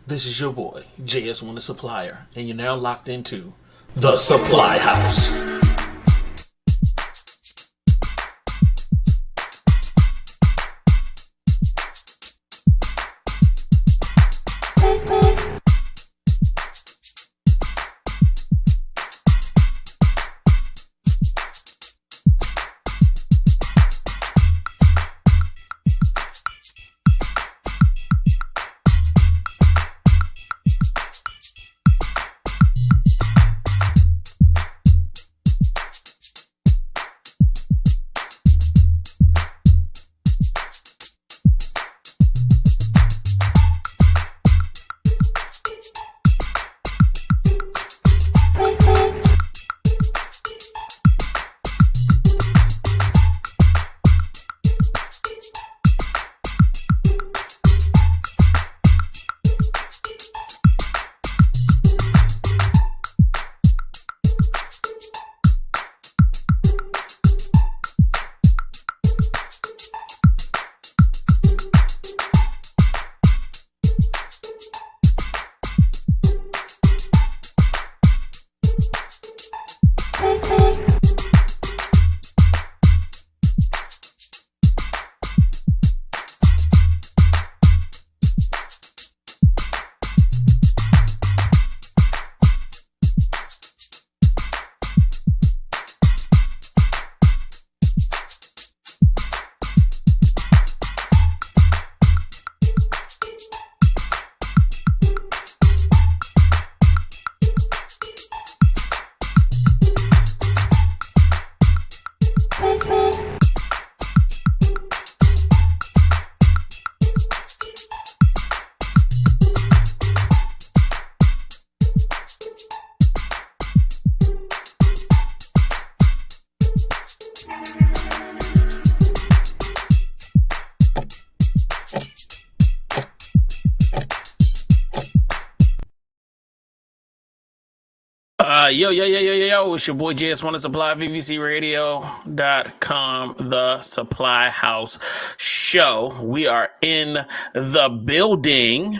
This is your boy, JS1 the Supplier, and you're now locked into The Supply House. Yo, it's your boy JS1 Supply, VVCRadio.com, the Supply House show. We are in the building.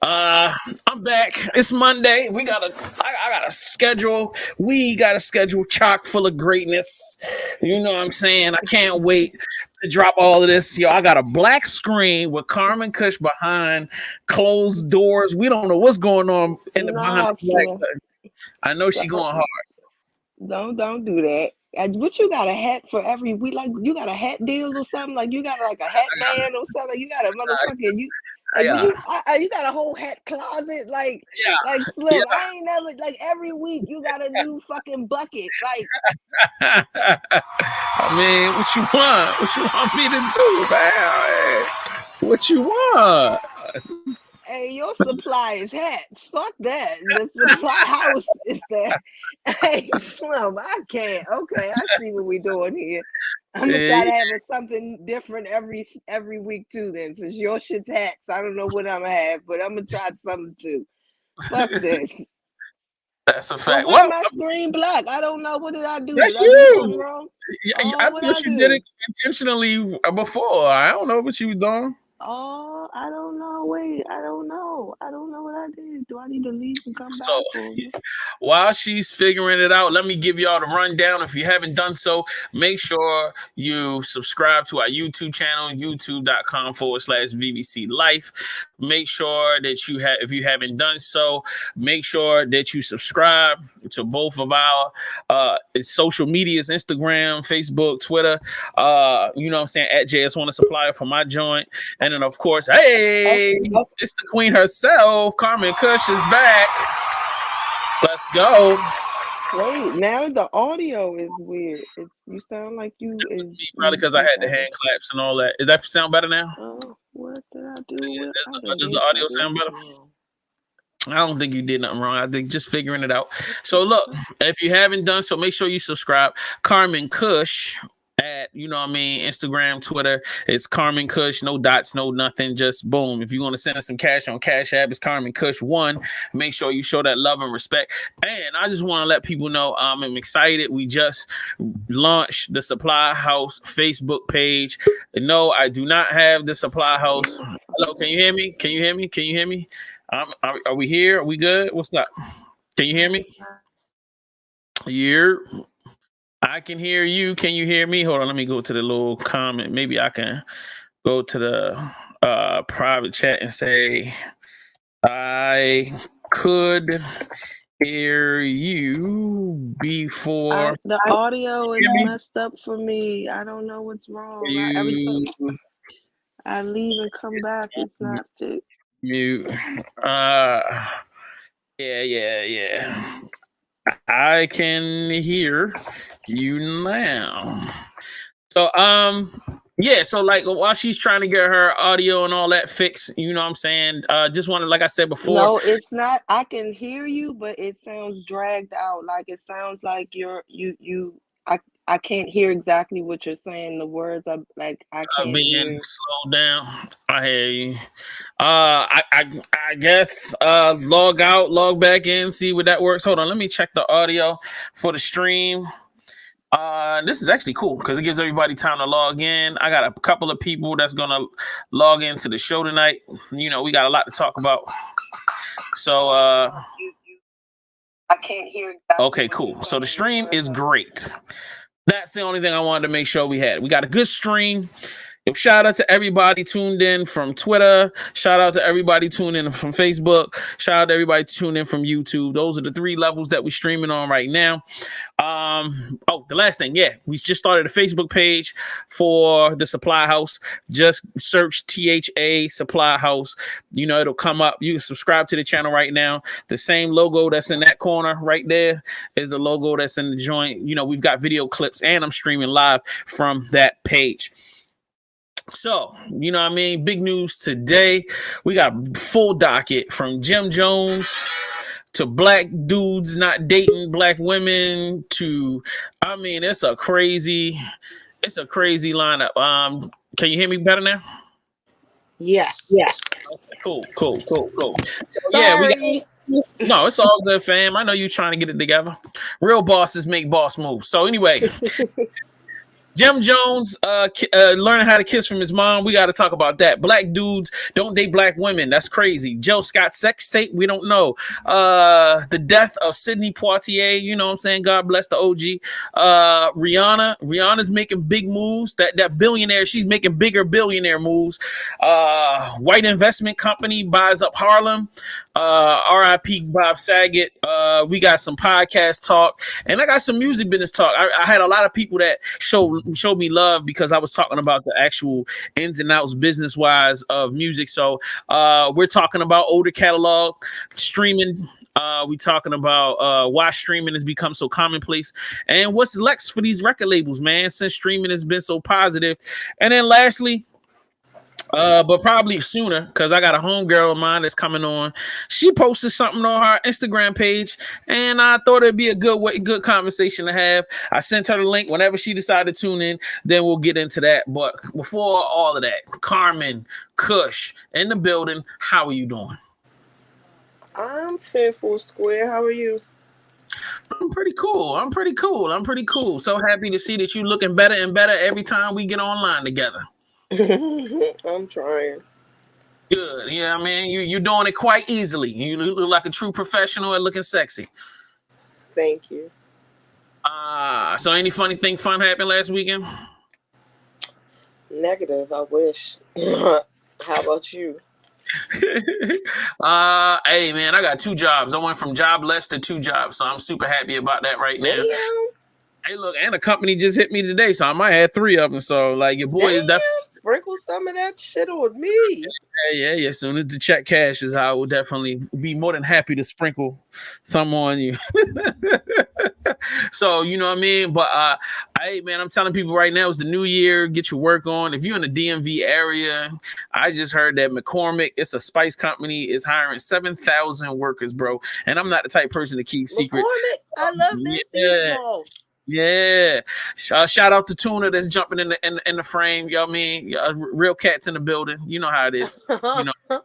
I'm back. It's Monday. I got a schedule. We got a schedule chock full of greatness. You know what I'm saying? I can't wait to drop all of this. Yo, I got a black screen with Karman Kush behind closed doors. We don't know what's going on in the behind the black. I know she going hard. Don't do that. But you got a hat for every week? Like you got a hat deal or something? Like you got like a hat man or something? You got a motherfucking you got a whole hat closet? Like Slim. Yeah. I ain't never like every week you got a new fucking bucket. Like I mean, what you want? What you want me to do, fam? What you want? Hey, your supply is hats. Fuck that. The supply house is there. Hey, Slim, I can't. Okay, I see what we're doing here. I'm gonna try to have something different every week too. Then, since your shit's hats, I don't know what I'm gonna have, but I'm gonna try something too. Fuck this. That's a fact. Why my screen black? I don't know. What did I do? That's did I do something wrong? I thought you did it intentionally before. I don't know what you was doing. Oh, I don't know. Wait, I don't know. I don't know what I did. Do I need to leave and come back? While she's figuring it out, let me give y'all the rundown. If you haven't done so, make sure you subscribe to our YouTube channel, youtube.com/VVC Life. Make sure that if you haven't done so, make sure that you subscribe to both of our social medias, Instagram, Facebook, Twitter. You know what I'm saying? At JS1 Supplier for my joint. And then, of course, hey, it's the queen herself. Karman Kush is back. Let's go. Wait, now the audio is weird. You sound like you is probably because I had the hand claps and all that. Does that sound better now? Oh, what did I do? Does the audio sound better? I don't think you did nothing wrong. I think just figuring it out. So look, if you haven't done so, make sure you subscribe. Karman Kush at, you know what I mean, Instagram, Twitter. It's Karman Kush, no dots, no nothing, just boom. If you want to send us some cash on Cash App, it's Karman Kush 1. Make sure you show that love and respect. And I just want to let people know I'm excited. We just launched the Supply House Facebook page. No, I do not have the Supply House Hello, can you hear me? Can you hear me? Can you hear me? Are we here? Are we good? What's up? Can you hear me? Here. I can hear you. Can you hear me? Hold on, let me go to the little comment. Maybe I can go to the private chat and say I could hear you before. The audio is Hear me? messed up for me. I don't know what's wrong. Every You time I leave and come back, it's not fixed. mute. Yeah. I can hear you now. So yeah, so like while she's trying to get her audio and all that fixed, you know what I'm saying? Just wanted, like I said before. No, it's not. I can hear you, but it sounds dragged out. Like it sounds like I can't hear exactly what you're saying. The words are like I can't hear. Being slowed down. I hear you. I guess log out, log back in, see what that works. Hold on, let me check the audio for the stream. This is actually cool because it gives everybody time to log in. I got a couple of people that's gonna log into the show tonight. You know, we got a lot to talk about. So I can't hear exactly. Okay, cool. So the stream is great. That's the only thing I wanted to make sure we had. We got a good stream. Shout out to everybody tuned in from Twitter. Shout out to everybody tuned in from Facebook. Shout out to everybody tuned in from YouTube. Those are the 3 levels that we're streaming on right now. The last thing, we just started a Facebook page for the Supplyhouse. Just search THA Supplyhouse. You know, it'll come up. You can subscribe to the channel right now. The same logo that's in that corner right there is the logo that's in the joint. You know, we've got video clips and I'm streaming live from that page. So, you know what I mean? Big news today. We got full docket from Jim Jones to black dudes not dating black women to, I mean, it's a crazy lineup. Can you hear me better now? Yes. Okay, cool. Sorry. No, it's all good, fam. I know you trying to get it together. Real bosses make boss moves. So anyway, Jim Jones learning how to kiss from his mom. We got to talk about that. Black dudes don't date black women. That's crazy. Jill Scott Sextape. We don't know. The death of Sidney Poitier. You know what I'm saying? God bless the OG. Rihanna's making big moves. That billionaire, she's making bigger billionaire moves. White investment company buys up Harlem. R.I.P. Bob Saget. We got some podcast talk. And I got some music business talk. I had a lot of people that showed me love because I was talking about the actual ins and outs business wise of music. So we're talking about older catalog, streaming. We talking about why streaming has become so commonplace and what's next for these record labels, man, since streaming has been so positive. And then lastly, but probably sooner, because I got a homegirl of mine that's coming on. She posted something on her Instagram page, and I thought it'd be a good conversation to have. I sent her the link whenever she decided to tune in. Then we'll get into that. But before all of that, Karman, Kush in the building. How are you doing? I'm fearful square. How are you? I'm pretty cool. So happy to see that you're looking better and better every time we get online together. I'm trying. Good. Yeah, I mean, you're doing it quite easily. You look like a true professional at looking sexy. Thank you. So any funny thing fun happened last weekend? Negative, I wish. How about you? Hey man, I got 2 jobs. I went from jobless to 2 jobs, so I'm super happy about that right now. Damn. Hey, look, and the company just hit me today, so I might have 3 of them. So like your boy is definitely sprinkle some of that shit on me. Yeah. As soon as the check cashes, I will definitely be more than happy to sprinkle some on you. So you know what I mean. But hey man, I'm telling people right now, it's the new year. Get your work on. If you're in the DMV area, I just heard that McCormick, it's a spice company, is hiring 7,000 workers, bro. And I'm not the type of person to keep secrets. McCormick, I love this seasonal. Yeah, shout out to Tuna that's jumping in the frame. You know what I mean? Real cats in the building. You know how it is. You know, y'all know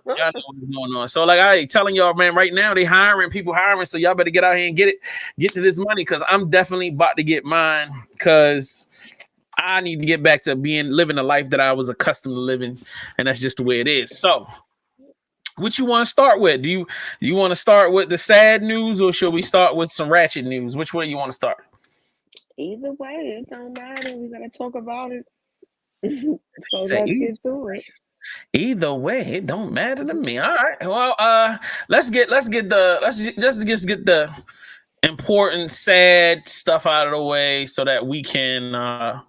what's going on. So like I telling y'all, man, right now they people hiring. So y'all better get out here and get to this money because I'm definitely about to get mine. Because I need to get back to living the life that I was accustomed to living, and that's just the way it is. So, what you want to start with? Do you want to start with the sad news, or should we start with some ratchet news? Which way you want to start? Either way, it don't matter. We gotta talk about it. So Say let's get to it. either way, it don't matter to me. All right. Well, let's get just get the important, sad stuff out of the way so that we can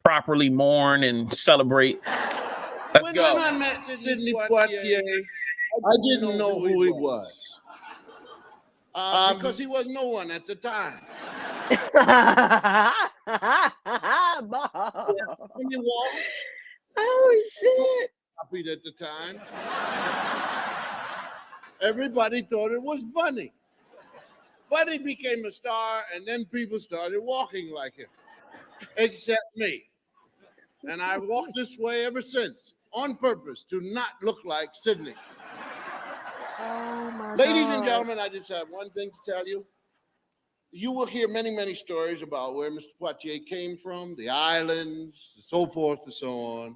properly mourn and celebrate. Let's go. When I met Sidney Poitier, I didn't know who he was. Because he was no one at the time. When you walk, Oh shit! copied at the time. Everybody thought it was funny. But he became a star, and then people started walking like him, except me. And I walked this way ever since, on purpose, to not look like Sidney. Oh my Ladies and God. gentlemen, I just have one thing to tell you. You will hear many, many stories about where Mr. Poitier came from, the islands, so forth and so on,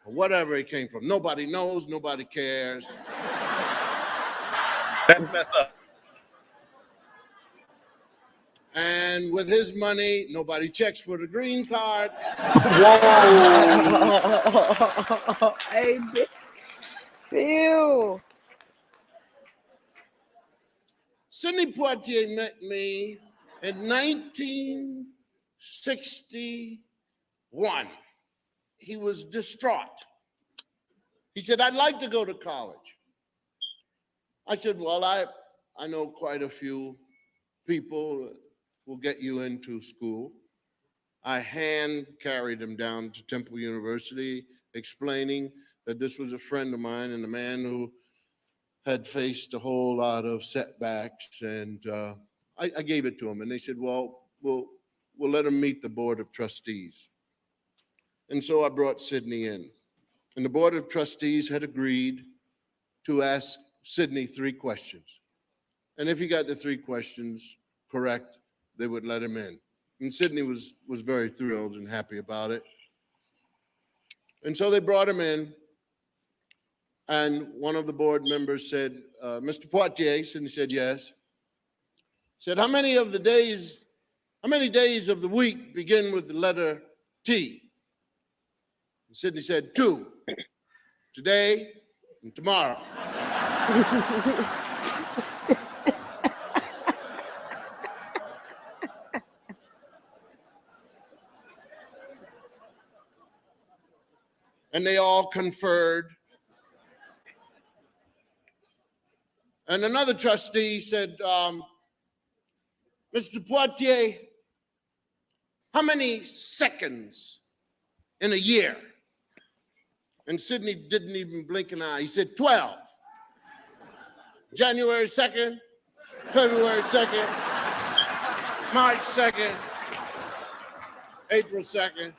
or whatever he came from. Nobody knows, nobody cares. That's messed up. And with his money, nobody checks for the green card. Whoa. Hey, Phil. Sidney Poitier met me in 1961. He was distraught. He said, I'd like to go to college. I said, well, I know quite a few people will get you into school. I hand carried him down to Temple University, explaining that this was a friend of mine and a man who had faced a whole lot of setbacks, and I gave it to him, and they said, well, we'll let him meet the Board of Trustees. And so I brought Sidney in, and the Board of Trustees had agreed to ask Sidney 3 questions. And if he got the 3 questions correct, they would let him in. And Sidney was very thrilled and happy about it. And so they brought him in, and one of the board members said, Mr. Poitier, Sidney said yes. Said, how many days of the week begin with the letter T? And Sidney said, 2, today and tomorrow. And they all conferred. And another trustee said, Mr. Poitier, how many seconds in a year? And Sidney didn't even blink an eye. He said 12. January 2nd, February 2nd, March 2nd, April 2nd.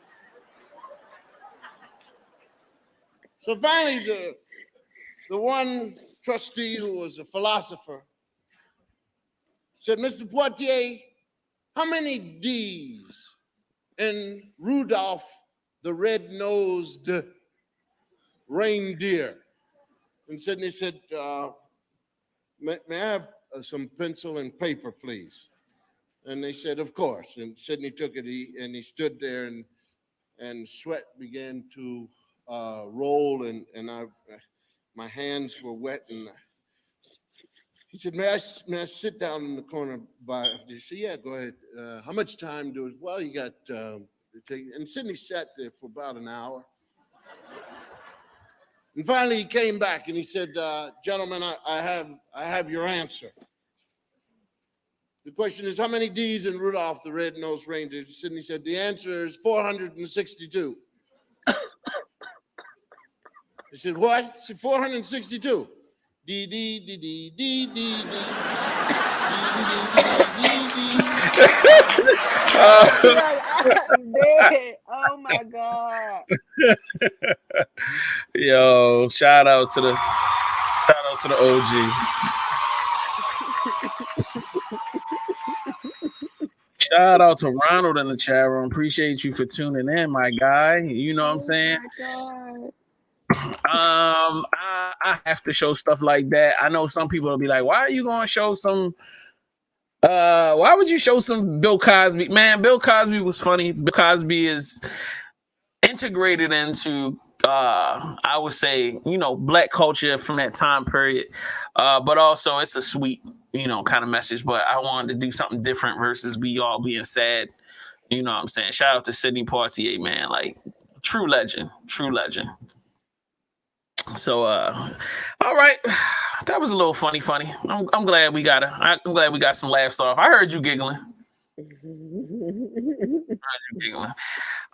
So finally, the one trustee who was a philosopher said, Mr. Poitier, how many D's in Rudolph the Red-Nosed Reindeer? And Sidney said, may I have some pencil and paper, please? And they said, of course. And Sidney took it, and he stood there, and sweat began to roll, and my hands were wet, and he said, may I sit down in the corner by, he said, yeah, go ahead. How much time do it? Well, you got, and Sidney sat there for about an hour. And finally he came back and he said, gentlemen, I have your answer. The question is, how many D's in Rudolph the Red-Nosed Reindeer? Sidney said, the answer is 462. He said, what? He said, 462. D, D, D, D, D, D, D, D, I'm dead. Oh my God. Yo, shout out to the OG. Shout out to Ronald in the chat room. Appreciate you for tuning in, my guy. You know what I'm saying? Oh my God. I have to show stuff like that. I know some people will be like, why are you gonna show some why would you show some Bill Cosby? Man, Bill Cosby was funny. Bill Cosby is integrated into I would say, black culture from that time period. But also it's a sweet, kind of message. But I wanted to do something different versus we all being sad. You know what I'm saying? Shout out to Sidney Poitier, man. Like true legend. So all right. That was a little funny. I'm glad we got I'm glad we got some laughs off. I heard you giggling.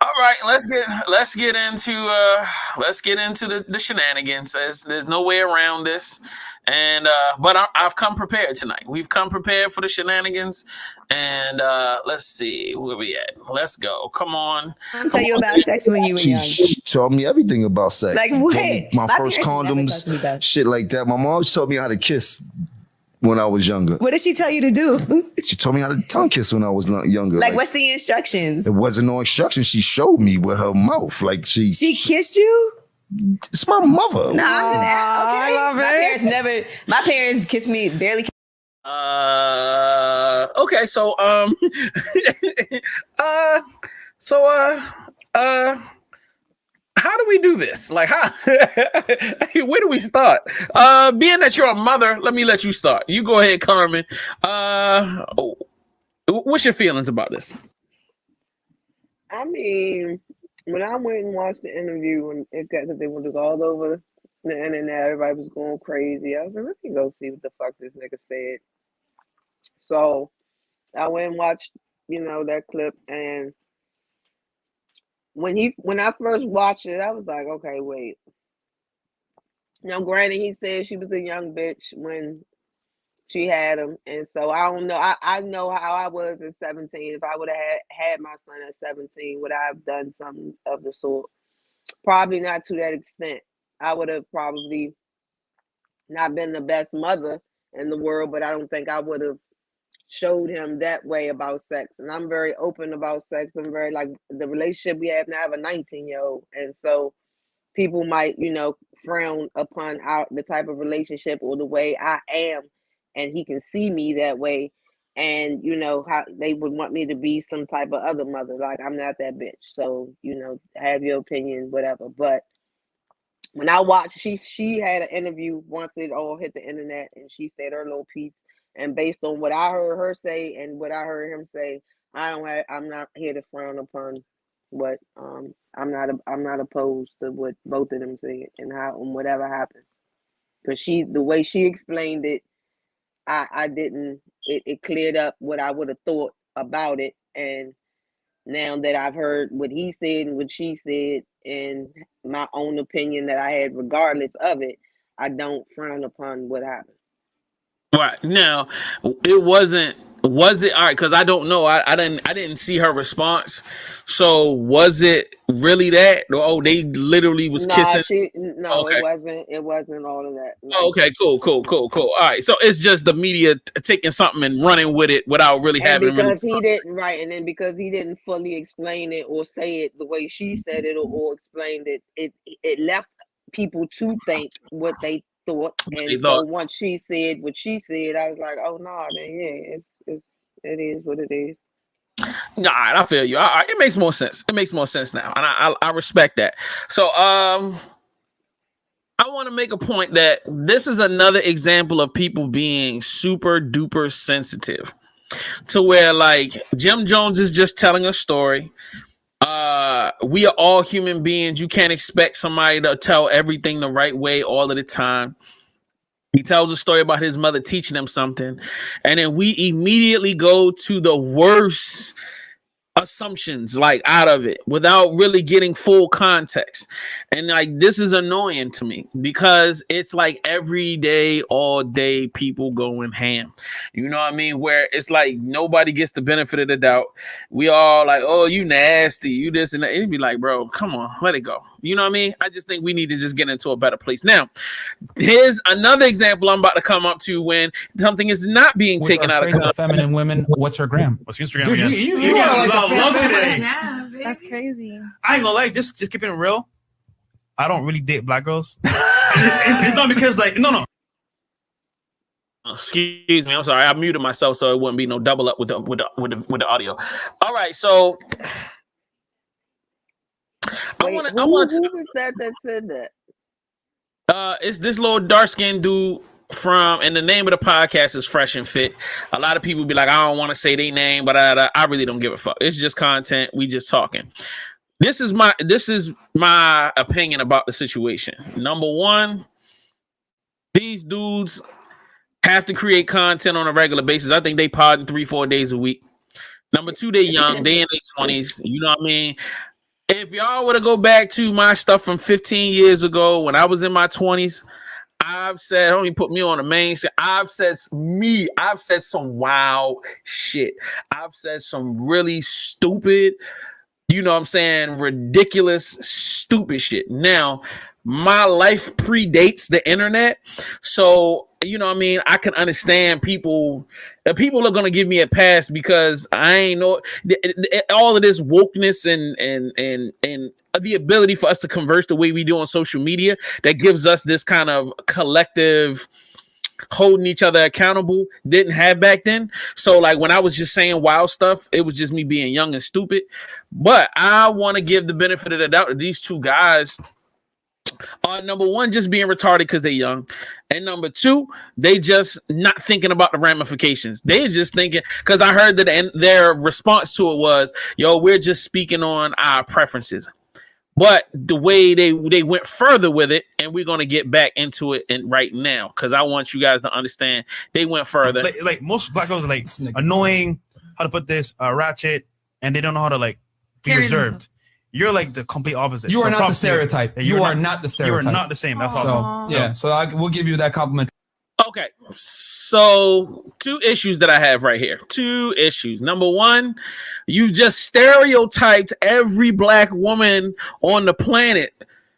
All right, let's get into the shenanigans. There's no way around this, and but I've come prepared tonight. We've come prepared for the shenanigans, and let's see where we at. Let's go. Come on. I'll tell you about sex when you were young. She taught me everything about sex. Like what? My first condoms, shit like that. My mom taught me how to kiss when I was younger. What did she tell you to do? She told me how to tongue kiss when I was younger. Like what's the instructions? It wasn't no instructions. She showed me with her mouth. Like she kissed you? It's my mother. No, I'm just okay. My parents kissed me barely. Okay, so how do we do this? Like, how? Where do we start? Being that you're a mother, let me let you start. You go ahead, Carmen. What's your feelings about this? I mean, when I went and watched the interview, and because they were just all over the internet, everybody was going crazy. I was like, let me go see what the fuck this nigga said. So I went and watched, that clip, and when I first watched it, I was like, okay, wait. Now, granted, he said she was a young bitch when she had him, and so I don't know. I know how I was at 17. If I would have had my son at 17, would I have done something of the sort? Probably not to that extent. I would have probably not been the best mother in the world, but I don't think I would have showed him that way about sex. And I'm very open about sex. I'm very like the relationship we have now. I have a 19-year-old, and so people might, frown upon the type of relationship or the way I am, and he can see me that way, and how they would want me to be some type of other mother. Like I'm not that bitch. So have your opinion, whatever. But when I watched, she had an interview once it all hit the internet, and she said her little piece. And based on what I heard her say and what I heard him say, I'm not here to frown upon what I'm not opposed to what both of them said and whatever happened. Because the way she explained it, I didn't. It cleared up what I would have thought about it, and now that I've heard what he said and what she said and my own opinion that I had regardless of it, I don't frown upon what happened. Right. Now, was it all right? Because I don't know. I didn't see her response. So was it really that? Oh, they literally was kissing. Okay. It wasn't all of that. No. Okay, cool. All right. So it's just the media taking something and running with it without really having. Because he didn't, right, and then because he didn't fully explain it or say it the way she said it or explained it, it left people to think what they thought, and so once she said what she said, I was like, oh no, then yeah, it is what it is. Nah, I feel you. It makes more sense. It makes more sense now, and I respect that. So I want to make a point that this is another example of people being super duper sensitive to where like Jim Jones is just telling a story. We are all human beings. You can't expect somebody to tell everything the right way all of the time. He tells a story about his mother teaching him something, and then we immediately go to the worst assumptions like out of it without really getting full context. And like this is annoying to me because it's like every day, all day, people going ham. You know what I mean? Where it's like nobody gets the benefit of the doubt. We all like, oh, you nasty, you this and that. It'd be like, bro, come on, let it go. You know what I mean? I just think we need to just get into a better place. Now, here's another example I'm about to come up to when something is not being taken out of context. Feminine women. What's her gram? What's Instagram? Dude, again? you got a lot of love today. Yeah, that's crazy. I ain't gonna lie, just keeping it real. I don't really date black girls. It's not because like no. Excuse me, I'm sorry. I muted myself so it wouldn't be no double up with the audio. All right, so Who was that said that? it's this little dark skinned dude from, and the name of the podcast is Fresh and Fit. A lot of people be like, I don't want to say their name, but I really don't give a fuck. It's just content. We just talking. This is my opinion about the situation. Number one, these dudes have to create content on a regular basis. I think they pod 3-4 days a week. Number two, they young, they in their 20s. You know what I mean? If y'all were to go back to my stuff from 15 years ago when I was in my 20s, I've said, don't even put me on the main. I've said some wild shit. I've said some really stupid, you know what I'm saying, ridiculous, stupid shit. Now, my life predates the internet. So, you know what I mean? I can understand people are going to give me a pass because I ain't know all of this wokeness and the ability for us to converse the way we do on social media that gives us this kind of collective holding each other accountable didn't have back then. So like when I was just saying wild stuff, it was just me being young and stupid. But I want to give the benefit of the doubt to these two guys. Number one, just being retarded because they're young. And number two, they just not thinking about the ramifications. They just thinking, because I heard that their response to it was, yo, we're just speaking on our preferences. But the way they went further with it, and we're going to get back into it right now, because I want you guys to understand they went further. Like most black girls are like annoying, how to put this, ratchet, and they don't know how to like be reserved. You're like the complete opposite. You are not the stereotype. You are not the stereotype. You are not the same. That's awesome. Yeah, so we'll give you that compliment. Okay, so two issues that I have right here. Two issues. Number one, you just stereotyped every black woman on the planet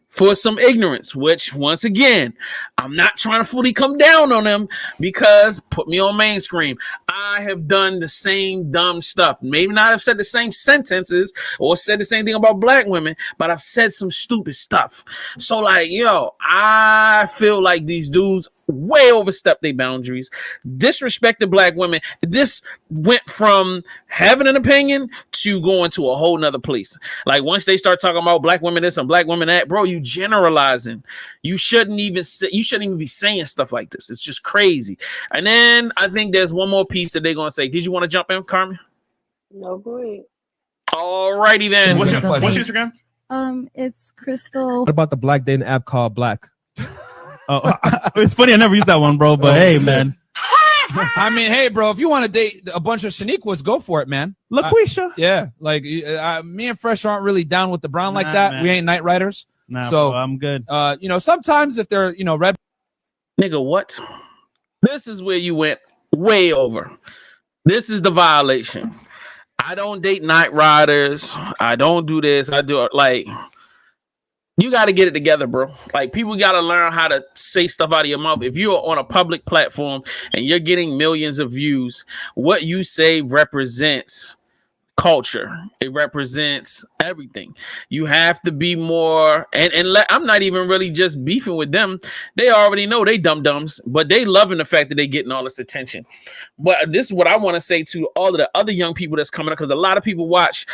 for some ignorance, which once again, I'm not trying to fully come down on them because put me on mainstream. I have done the same dumb stuff. Maybe not have said the same sentences or said the same thing about black women, but I've said some stupid stuff. So like, yo, I feel like these dudes way overstepped their boundaries, disrespected black women. This went from having an opinion to going to a whole nother place. Like once they start talking about black women this and black women that, bro, you generalizing. You shouldn't even be saying stuff like this. It's just crazy. And then I think there's one more piece that they're gonna say. Did you want to jump in, Carmen? No, go ahead. All righty then. What's your Instagram? It's Crystal. What about the black dating app called Black? Oh, it's funny. I never used that one, bro. But hey, man. I mean, hey, bro, if you want to date a bunch of Shaniquas, go for it, man. LaQuisha. Yeah, like me and Fresh aren't really down with the brown like that. Man. We ain't night riders. Nah, so bro, I'm good. You know, sometimes if they're, red. Nigga, what? This is where you went way over. This is the violation. I don't date night riders. I don't do this. I do like. You got to get it together, bro. Like, people got to learn how to say stuff out of your mouth. If you're on a public platform and you're getting millions of views, what you say represents culture. It represents everything. You have to be more, I'm not even really just beefing with them. They already know they dum-dums, but they loving the fact that they getting all this attention. But this is what I want to say to all of the other young people that's coming up, because a lot of people watch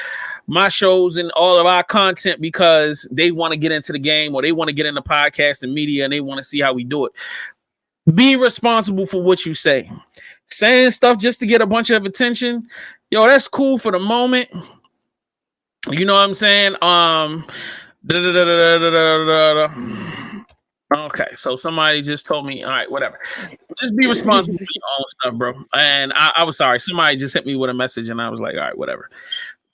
my shows and all of our content because they want to get into the game or they want to get into podcast and media and they want to see how we do it. Be responsible for what you say. Saying stuff just to get a bunch of attention, yo, that's cool for the moment. You know what I'm saying? Okay, so somebody just told me, all right, whatever. Just be responsible for your own stuff, bro. And I was sorry. Somebody just hit me with a message and I was like, all right, whatever.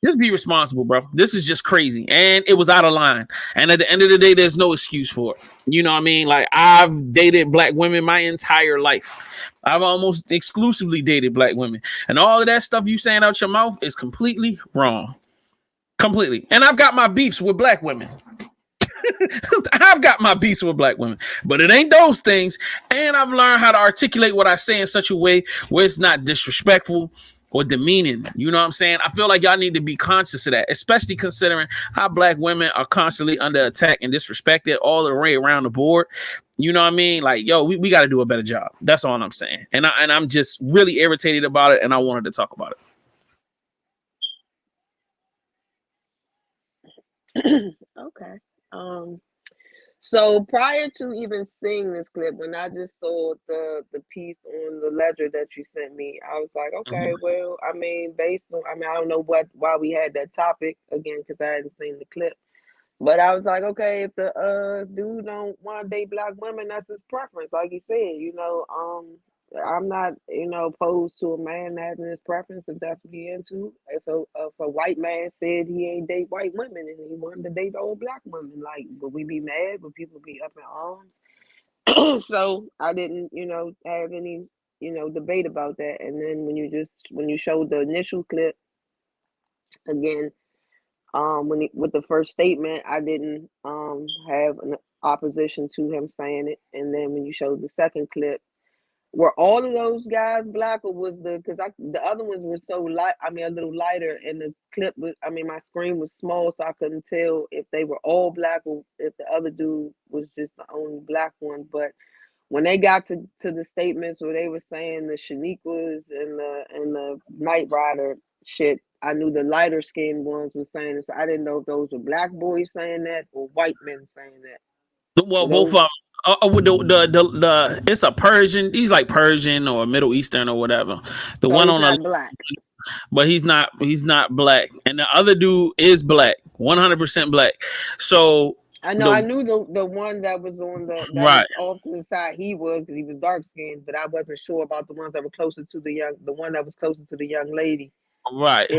Just be responsible, bro. This is just crazy. And it was out of line. And at the end of the day, there's no excuse for it. You know what I mean? Like, I've dated black women my entire life. I've almost exclusively dated black women. And all of that stuff you saying out your mouth is completely wrong. Completely. And I've got my beefs with black women. I've got my beats with black women, but it ain't those things. And I've learned how to articulate what I say in such a way where it's not disrespectful or demeaning. You know what I'm saying? I feel like y'all need to be conscious of that, especially considering how black women are constantly under attack and disrespected all the way around the board. You know what I mean? Like, yo, we got to do a better job. That's all I'm saying. And I'm just really irritated about it, and I wanted to talk about it. Okay. So prior to even seeing this clip, when I just saw the piece on the ledger that you sent me, I was like, okay, well, I mean, based on, I don't know why we had that topic again, because I hadn't seen the clip. But I was like, okay, if the dude don't want to date black women, that's his preference. Like you said, I'm not, opposed to a man having his preference if that's what he into. If a white man said he ain't date white women and he wanted to date all black women, like, would we be mad? Would people be up in arms? So I didn't, have any, debate about that. And then when you showed the initial clip again, with the first statement, I didn't have an opposition to him saying it. And then when you showed the second clip, were all of those guys black, or was the other ones were so light? I mean, a little lighter, and the clip was. I mean, my screen was small, so I couldn't tell if they were all black or if the other dude was just the only black one. But when they got to the statements where they were saying the Shaniquas and the Night Rider shit, I knew the lighter skinned ones were saying it. So I didn't know if those were black boys saying that or white men saying that. Well, both of them. The it's a Persian. He's like Persian or Middle Eastern or whatever. The so one he's on not the black, but he's not black, and the other dude is black, 100% black. So I know. I knew the one that was on that right. was off to the side. He was, because he was dark skinned, but I wasn't sure about the ones that were closer to the one that was closer to the young lady. Right.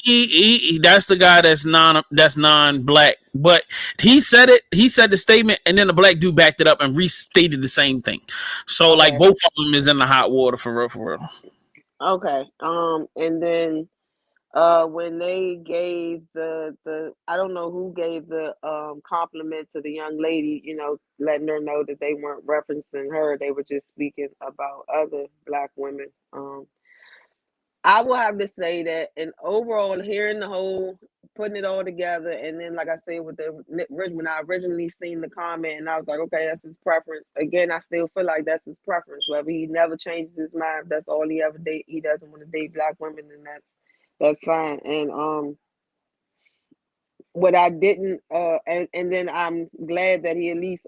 He that's the guy that's non-black. But he said the statement, and then the black dude backed it up and restated the same thing. So like both of them is in the hot water for real. Okay. And then when they gave the I don't know who gave the compliment to the young lady, letting her know that they weren't referencing her, they were just speaking about other black women. I will have to say that, and overall, hearing the whole, putting it all together, and then, like I said, with when I originally seen the comment, and I was like, okay, that's his preference. Again, I still feel like that's his preference. Whether he never changes his mind, that's all he ever date. He doesn't want to date black women, and that's fine. And what I didn't, and then I'm glad that he at least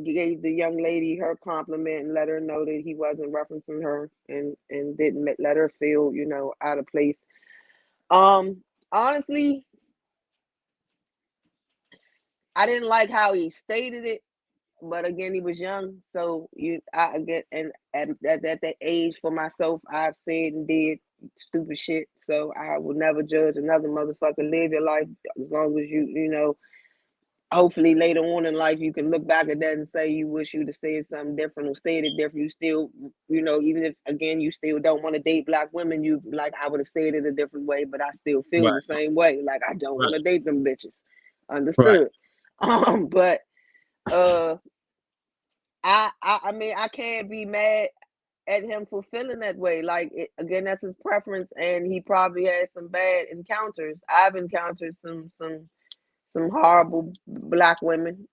gave the young lady her compliment and let her know that he wasn't referencing her and didn't let her feel, out of place. Honestly, I didn't like how he stated it, but again, he was young, so I get, and at that age for myself, I've said and did stupid shit, so I will never judge another motherfucker. Live your life as long as you hopefully later on in life you can look back at that and say you wish you'd have said something different or said it different. You still, even if again you still don't want to date black women, you like, I would have said it a different way, but I still feel the same way. Like, I don't want to date them bitches. Understood. But I mean, I can't be mad at him for feeling that way. Like, again, that's his preference, and he probably has some bad encounters. I've encountered some horrible black women,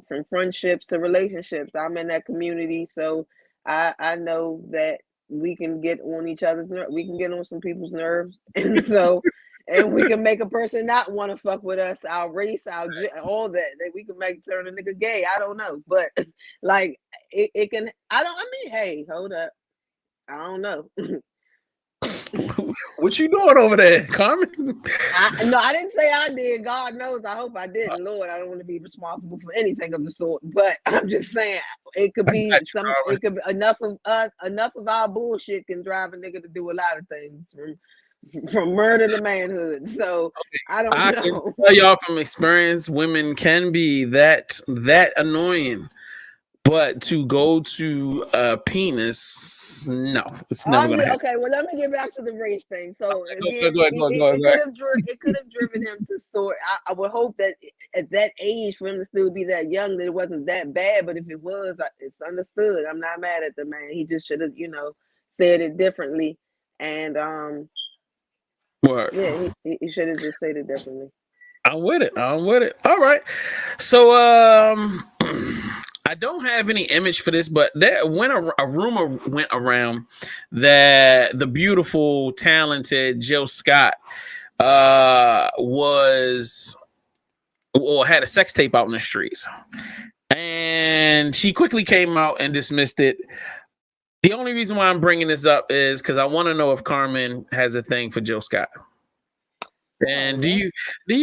from friendships to relationships. I'm in that community, so I know that we can get on each other's nerves. We can get on some people's nerves, and so, and we can make a person not want to fuck with us, our race, all that. That we can turn a nigga gay. I don't know, but like it can. Hey, hold up. I don't know. What you doing over there, Carmen? No, I didn't say I did. God knows. I hope I didn't. Lord, I don't want to be responsible for anything of the sort. But I'm just saying, it could be it could be enough of our bullshit can drive a nigga to do a lot of things, from murder to manhood. So I don't know. I can tell y'all from experience, women can be that annoying. But to go to penis, no, it's never gonna happen. Okay, well, let me get back to the race thing. So again, Go ahead. it could have driven him to sort. I would hope that at that age, for him to still be that young, that it wasn't that bad. But if it was, it's understood. I'm not mad at the man. He just should have, said it differently. And yeah, he should have just said it differently. I'm with it. All right. So I don't have any image for this, but there went a rumor went around that the beautiful, talented Jill Scott was or had a sex tape out in the streets. And she quickly came out and dismissed it. The only reason why I'm bringing this up is because I want to know if Karman has a thing for Jill Scott. And do you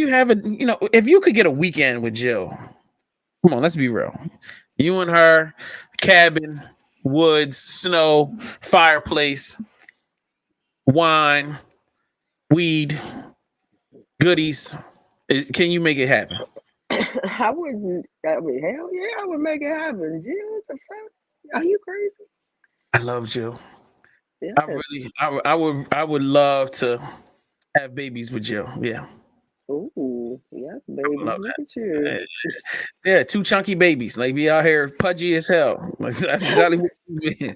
have if you could get a weekend with Jill, come on, let's be real. You and her, cabin, woods, snow, fireplace, wine, weed, goodies. Can you make it happen? I wouldn't. I mean, hell yeah, I would make it happen. Jill, what the fuck? Are you crazy? I love Jill. Yeah. I would love to have babies with Jill. Yeah. Ooh, yes, baby. Look at you. Yeah, 2 chunky babies. Like be out here pudgy as hell. Like that's exactly what you mean.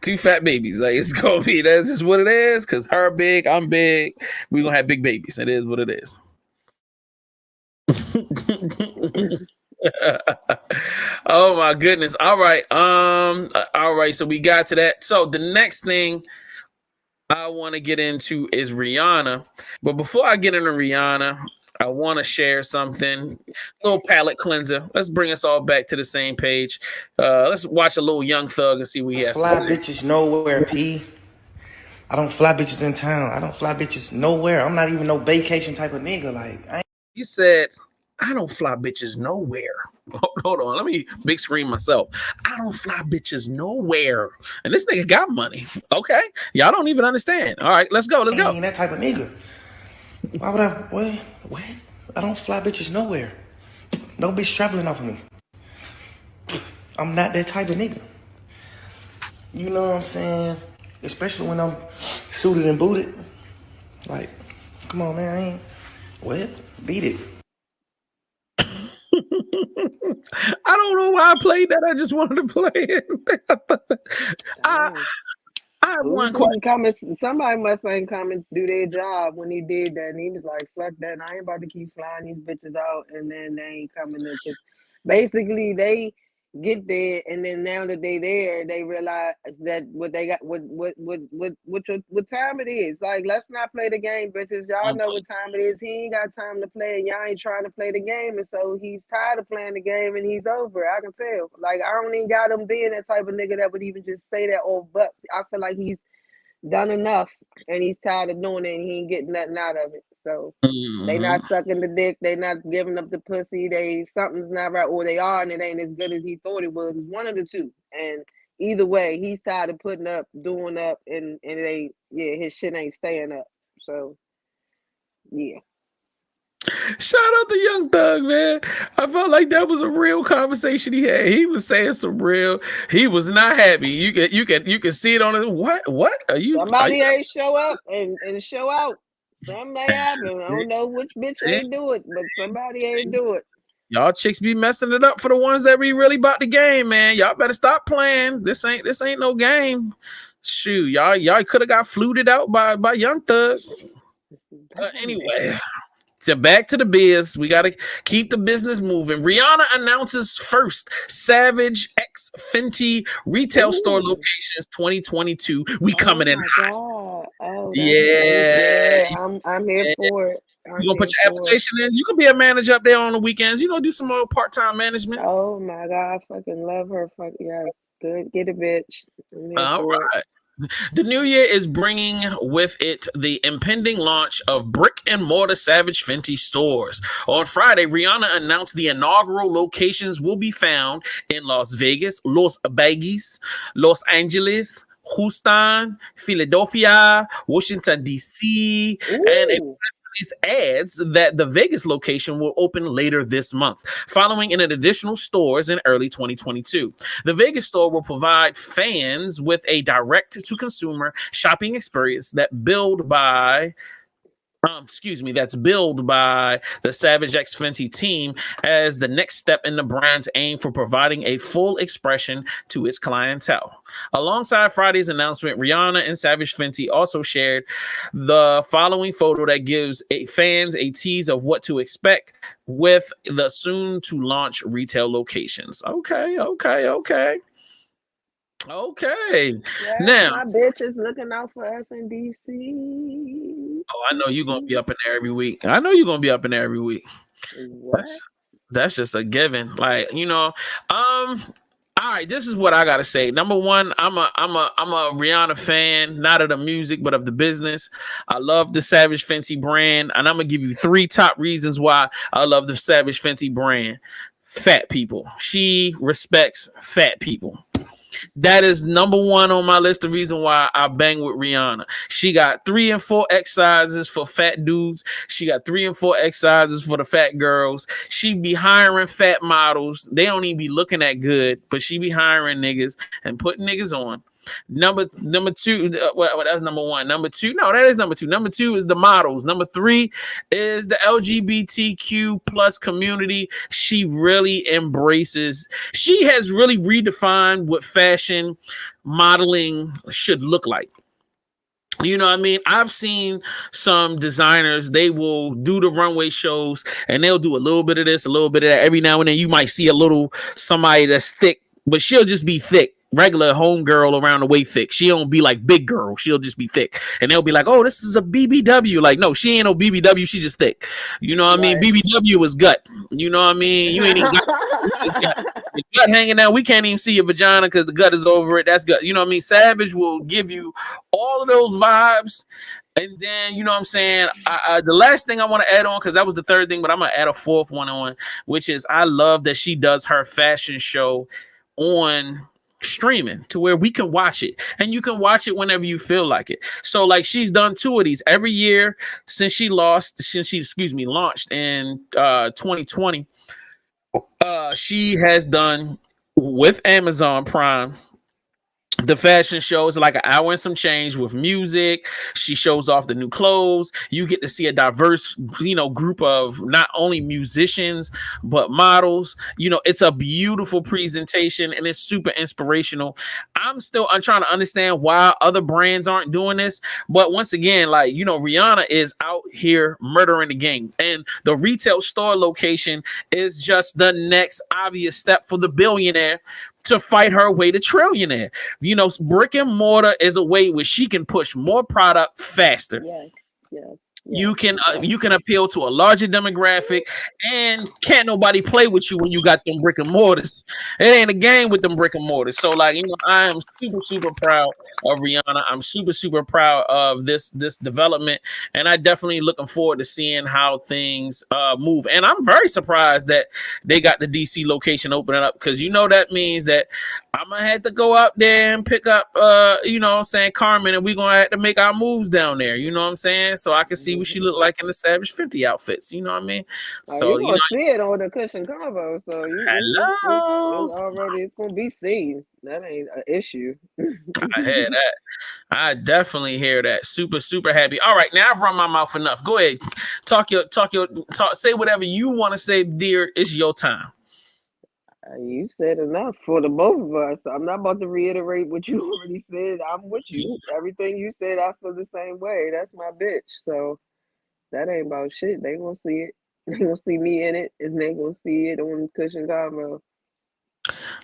2 fat babies. Like it's gonna be. That's just what it is. Cause her big, I'm big. We're gonna have big babies. It is what it is. Oh my goodness. All right. All right. So we got to that. So the next thing I want to get into is Rihanna. But before I get into Rihanna, I want to share something. A little palate cleanser. Let's bring us all back to the same page. Let's watch a little Young Thug and see what he has to say. Fly bitches nowhere, P. I don't fly bitches in town. I don't fly bitches nowhere. I'm not even no vacation type of nigga. Like He said, I don't fly bitches nowhere. Hold on. Let me big screen myself. I don't fly bitches nowhere. And this nigga got money. Okay. Y'all don't even understand. All right, let's go. Let's go. Ain't that type of nigga. Why would I? What? I don't fly bitches nowhere. No bitch traveling off of me. I'm not that type of nigga. You know what I'm saying? Especially when I'm suited and booted. Like, come on, man. I ain't. What? Beat it. I don't know why I played that. I just wanted to play it. I have one question. Somebody must ain't come and do their job when he did that. And he was like, fuck that. I ain't about to keep flying these bitches out. And then they ain't coming in. Because basically, they get there. And then now that they there, they realize that what they got, what time it is. Like, let's not play the game, bitches. Y'all know what time it is. He ain't got time to play. And y'all ain't trying to play the game. And so he's tired of playing the game and he's over. I can tell. Like, I don't even got him being that type of nigga that would even just say that old butt. I feel like he's done enough and he's tired of doing it and he ain't getting nothing out of it. So they not sucking the dick, they not giving up the pussy, something's not right, or they are and it ain't as good as he thought it was. It's one of the two. And either way, he's tired of putting up, doing up, and it ain't, his shit ain't staying up. So yeah. Shout out to Young Thug, man. I felt like that was a real conversation he had. He was saying some real. He was not happy. You can see it on his. What are you? Somebody ain't show up and show out. Something may happen. I don't know which bitch ain't do it, but somebody ain't do it. Y'all chicks be messing it up for the ones that be really about the game, man. Y'all better stop playing. This ain't no game. Shoot, y'all could have got fluted out by Young Thug. Anyway. So back to the biz. We got to keep the business moving. Rihanna announces first Savage X Fenty retail store locations 2022. We coming in hot. Oh, yeah. I'm here for it. You gonna put your application in? You can be a manager up there on the weekends. You know, do some more part-time management. Oh my God, I fucking love her. Fuck yes, good. Get a bitch. All right. The new year is bringing with it the impending launch of brick and mortar Savage Fenty stores. On Friday, Rihanna announced the inaugural locations will be found in Las Vegas, Los Angeles, Houston, Philadelphia, Washington, D.C., and Place adds that the Vegas location will open later this month, following in additional stores in early 2022. The Vegas store will provide fans with a direct-to-consumer shopping experience that's billed by the Savage X Fenty team as the next step in the brand's aim for providing a full expression to its clientele. Alongside Friday's announcement, Rihanna and Savage Fenty also shared the following photo that gives fans a tease of what to expect with the soon-to-launch retail locations. Okay. Yes, Now, my bitch is looking out for us in DC. oh, I know you're gonna be up in there every week. What? That's just a given. Like, all right, this is what I gotta say. Number one, I'm a Rihanna fan, not of the music, but of the business. I love the Savage Fenty brand, and I'm gonna give you 3 top reasons why I love the Savage Fenty brand. Fat people. She respects fat people. That is number one on my list. The reason why I bang with Rihanna. She got 3 and 4 X sizes for fat dudes. She got 3 and 4 X sizes for the fat girls. She be hiring fat models. They don't even be looking that good, but she be hiring niggas and putting niggas on. Number 2, well, that's number 1. Number 2, no, that is number 2. Number 2 is the models. Number 3 is the LGBTQ plus community. She really embraces. She has really redefined what fashion modeling should look like. You know what I mean? I've seen some designers, they will do the runway shows and they'll do a little bit of this, a little bit of that. Every now and then you might see a little somebody that's thick, but she'll just be thick. Regular home girl around the way thick. She don't be like big girl. She'll just be thick. And they'll be like, oh, this is a BBW. Like, no, she ain't no BBW. She just thick. You know what I mean? BBW is gut. You know what I mean? You ain't even got the gut hanging out. We can't even see your vagina because the gut is over it. That's gut. You know what I mean? Savage will give you all of those vibes. And then, you know what I'm saying? The last thing I want to add on, because that was the 3rd thing, but I'm going to add a 4th one on, which is I love that she does her fashion show on streaming to where we can watch it, and you can watch it whenever you feel like it. So like she's done 2 of these every year since she launched in 2020. She has done with Amazon Prime. The fashion show is like an hour and some change with music. She shows off the new clothes. You get to see a diverse, group of not only musicians, but models. It's a beautiful presentation and it's super inspirational. I'm trying to understand why other brands aren't doing this. But once again, Rihanna is out here murdering the game. And the retail store location is just the next obvious step for the billionaire to fight her way to trillionaire. Brick and mortar is a way where she can push more product faster. Yes. You can appeal to a larger demographic, and can't nobody play with you when you got them brick and mortars. It ain't a game with them brick and mortars. So I am super proud of Rihanna. I'm super proud of this development, and I definitely looking forward to seeing how things move. And I'm very surprised that they got the DC location opening up, because that means that I'm gonna have to go up there and pick up Karman, and we're gonna have to make our moves down there. You know what I'm saying? So I can see what she look like in the Savage Fenty outfits. You know what I mean? So you're gonna see it on the cushion combo. So it's gonna be seen. That ain't an issue. I hear that. I definitely hear that. Super happy. All right, now I've run my mouth enough. Go ahead, talk. Say whatever you want to say, dear. It's your time. You said enough for the both of us. I'm not about to reiterate what you already said. I'm with you. Everything you said, I feel the same way. That's my bitch. So that ain't about shit. They gonna see it. They gonna see me in it, and they gonna see it on cushion combo.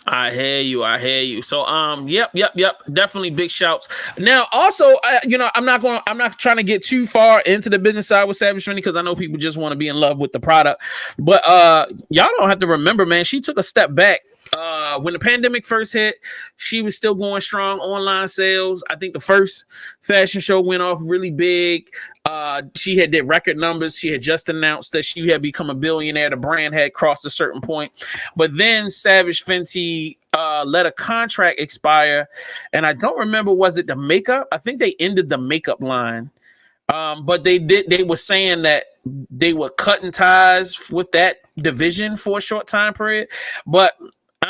I hear you. So, yep. Definitely big shouts. Now, also, I'm not trying to get too far into the business side with Savage Fenty, because I know people just want to be in love with the product. But y'all don't have to remember, man, she took a step back. When the pandemic first hit, she was still going strong online sales. I think the first fashion show went off really big. She had did record numbers. She had just announced that she had become a billionaire. The brand had crossed a certain point. But then Savage Fenty let a contract expire. And I don't remember, was it the makeup? I think they ended the makeup line. But they were saying that they were cutting ties with that division for a short time period. But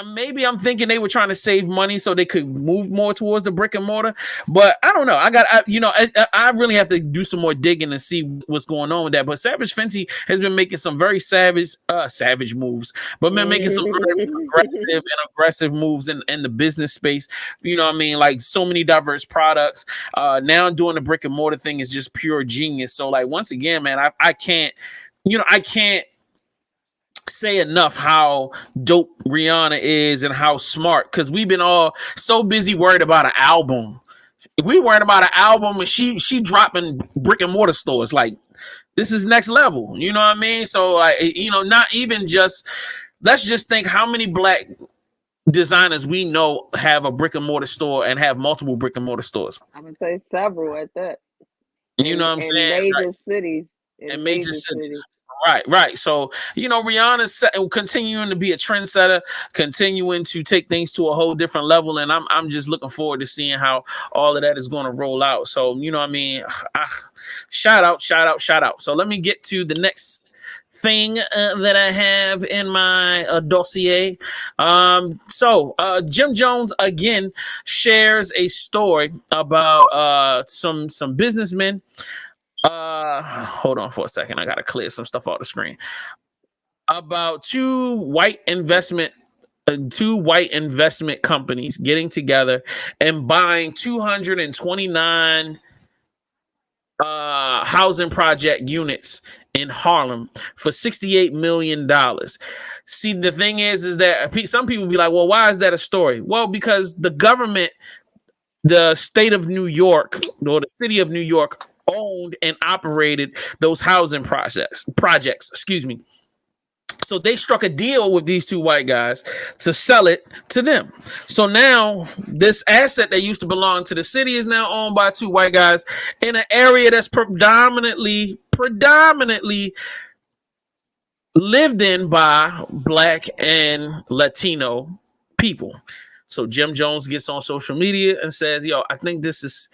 maybe I'm thinking they were trying to save money so they could move more towards the brick and mortar. But I don't know. I really have to do some more digging and see what's going on with that. But Savage Fenty has been making some very savage moves, but been making some very progressive and aggressive moves in the business space. You know what I mean? Like so many diverse products. Now doing the brick and mortar thing is just pure genius. So like once again, man, I can't say enough how dope Rihanna is and how smart, because we've been all so busy worried about an album. We worried about an album and she dropping brick and mortar stores. Like this is next level. You know what I mean? So like, not even just, let's just think how many black designers we know have a brick and mortar store and have multiple brick and mortar stores. I'm gonna say several at that. You know what I'm saying? Major cities. In major cities. Right. So, Rihanna's continuing to be a trendsetter, continuing to take things to a whole different level. And I'm just looking forward to seeing how all of that is going to roll out. So, you know what I mean? Shout out. So let me get to the next thing that I have in my dossier. Jim Jones again shares a story about some businessmen. Hold on for a second. I gotta clear some stuff off the screen. About two white investment companies getting together and buying 229 housing project units in Harlem for $68 million. See, the thing is that some people be like, well, why is that a story? Well, because the government, the state of New York, or the city of New York, owned and operated those housing projects. So they struck a deal with these two white guys to sell it to them. So now this asset that used to belong to the city is now owned by two white guys in an area that's predominantly lived in by Black and Latino people. So Jim Jones gets on social media and says, yo, I think this is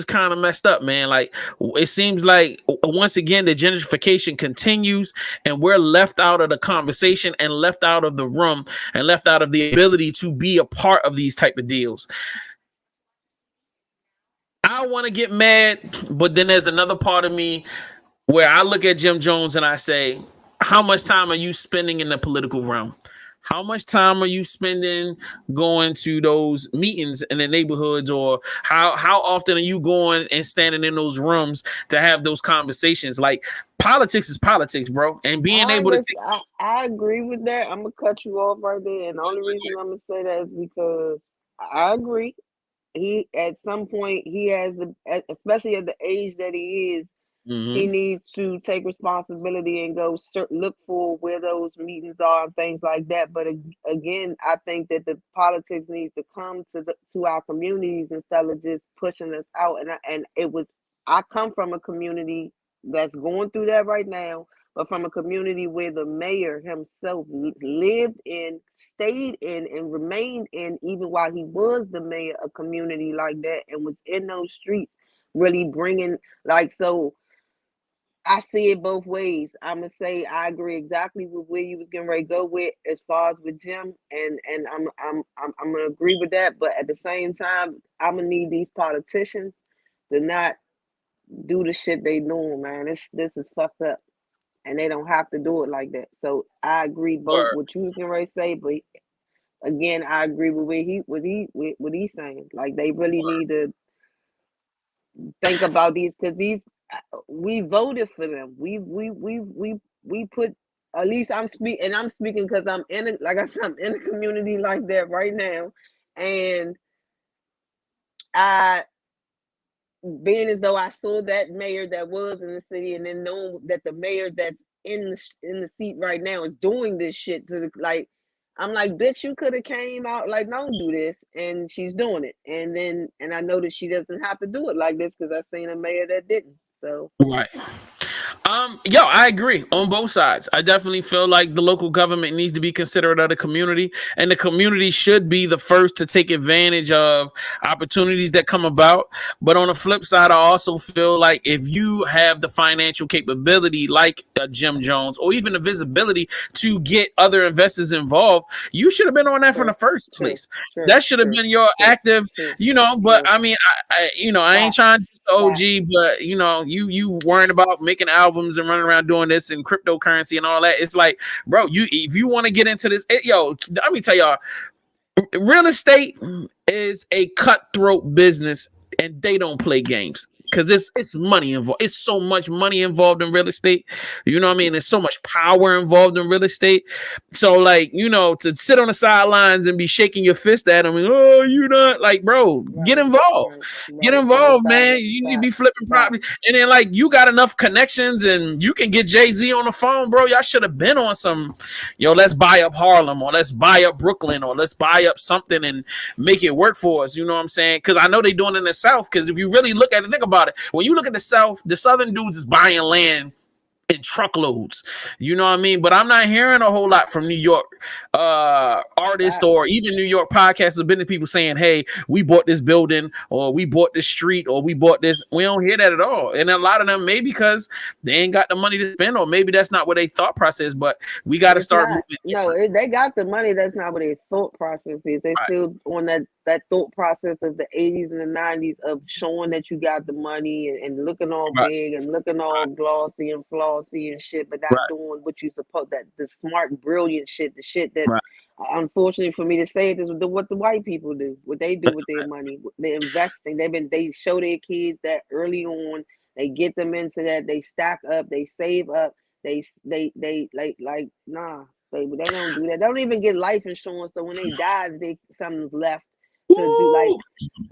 kind of messed up, man. Like, it seems like once again the gentrification continues and we're left out of the conversation and left out of the room and left out of the ability to be a part of these type of deals. I want to get mad, but then there's another part of me where I look at Jim Jones and I say, how much time are you spending in the political realm? How much time are you spending going to those meetings in the neighborhoods, or how often are you going and standing in those rooms to have those conversations? Like, politics is politics, bro. And being able to I agree with that. I'm gonna cut you off right there. And the only reason I'm gonna say that is because I agree. He at some point he has especially at the age that he is. Mm-hmm. He needs to take responsibility and go look for where those meetings are and things like that. But again, I think that the politics needs to come to our communities instead of just pushing us out. And I come from a community that's going through that right now, but from a community where the mayor himself lived in, stayed in, and remained in, even while he was the mayor, a community like that, and was in those streets really bringing, like, so I see it both ways. I'm gonna say I agree exactly with where you was getting ready to go with as far as with Jim, and I'm gonna agree with that. But at the same time, I'm gonna need these politicians to not do the shit they doing, man. This is fucked up, and they don't have to do it like that. So I agree both what you was getting ready to say, but again, I agree with what he's saying. Like, they really need to think about these, because we voted for them. We put, at least I'm speaking because I'm in like I said, I'm in a community like that right now, and being as though I saw that mayor that was in the city, and then knowing that the mayor that's in the seat right now is doing this shit I'm like, bitch, you could have came out like, don't do this, and she's doing it, and I know that she doesn't have to do it like this because I seen a mayor that didn't. So right. Yo, I agree on both sides. I definitely feel like the local government needs to be considerate of the community, and the community should be the first to take advantage of opportunities that come about. But on the flip side, I also feel like if you have the financial capability, like Jim Jones, or even the visibility to get other investors involved, you should have been on that from the first place. That should have been your active, But I mean, I ain't trying to be the OG, but you worrying about making albums and running around doing this and cryptocurrency and all that. It's like, bro, if you want to get into this, let me tell y'all, real estate is a cutthroat business, and they don't play games. Because it's money involved. It's so much money involved in real estate. You know what I mean? There's so much power involved in real estate. So, like, to sit on the sidelines and be shaking your fist at them, and, oh, you not like, bro, get involved. Get involved, man. You need to be flipping property. And then, like, you got enough connections and you can get Jay-Z on the phone, bro. Y'all should have been on some, let's buy up Harlem, or let's buy up Brooklyn, or let's buy up something and make it work for us. You know what I'm saying? Because I know they're doing it in the South. Because if you really look at it, think about it. When you look at the South, the Southern dudes is buying land in truckloads. You know what I mean? But I'm not hearing a whole lot from New York artists or even New York podcasts. Have been to people saying, hey, we bought this building, or we bought this street, or we bought this. We don't hear that at all. And a lot of them, maybe because they ain't got the money to spend, or maybe that's not what they thought process, but we got to start moving. No, they got the money. That's not what their thought process is. They still on that thought process of the 80s and the 90s of showing that you got the money and looking all big and looking all glossy and flossy and shit, but not doing what you supposed, that the smart, brilliant shit, the shit that unfortunately for me to say it is what the white people do, what they do with their money. They're investing. They show their kids that early on. They get them into that. They stack up. They save up. They nah. They don't do that. They don't even get life insurance. So when they die, something's left to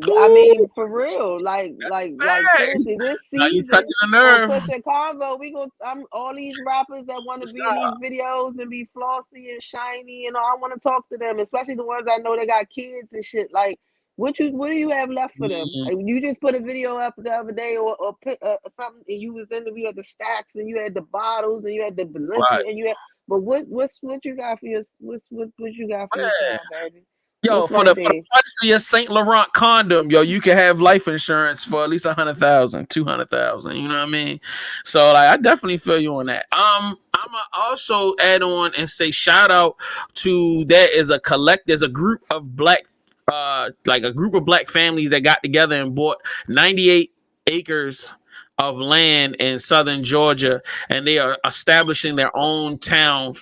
do. I mean, for real. Like seriously, this season on Push and Convo, we go. All these rappers that want to be in these videos and be flossy and shiny, and I want to talk to them, especially the ones I know they got kids and shit. Like, what do you have left for them? Like, you just put a video up the other day, or put something, and you was in the, you had the stacks, and you had the bottles, and you had the and you had. But what you got for your what you got for yourself, baby? Yo, for the price of your Saint Laurent condom, you can have life insurance for at least 100,000, 200,000. You know what I mean? So like, I definitely feel you on that. I'm gonna also add on and say shout out to there's a group of black families that got together and bought 98 acres of land in southern Georgia, and they are establishing their own town,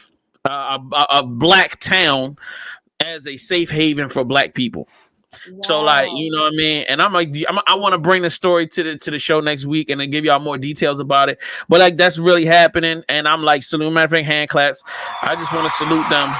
a black town, as a safe haven for black people. Wow. So like, you know what I mean? And I want to bring the story to the show next week and then give y'all more details about it. But like, that's really happening, and I'm like, salute, matter of fact, hand claps. I just want to salute them.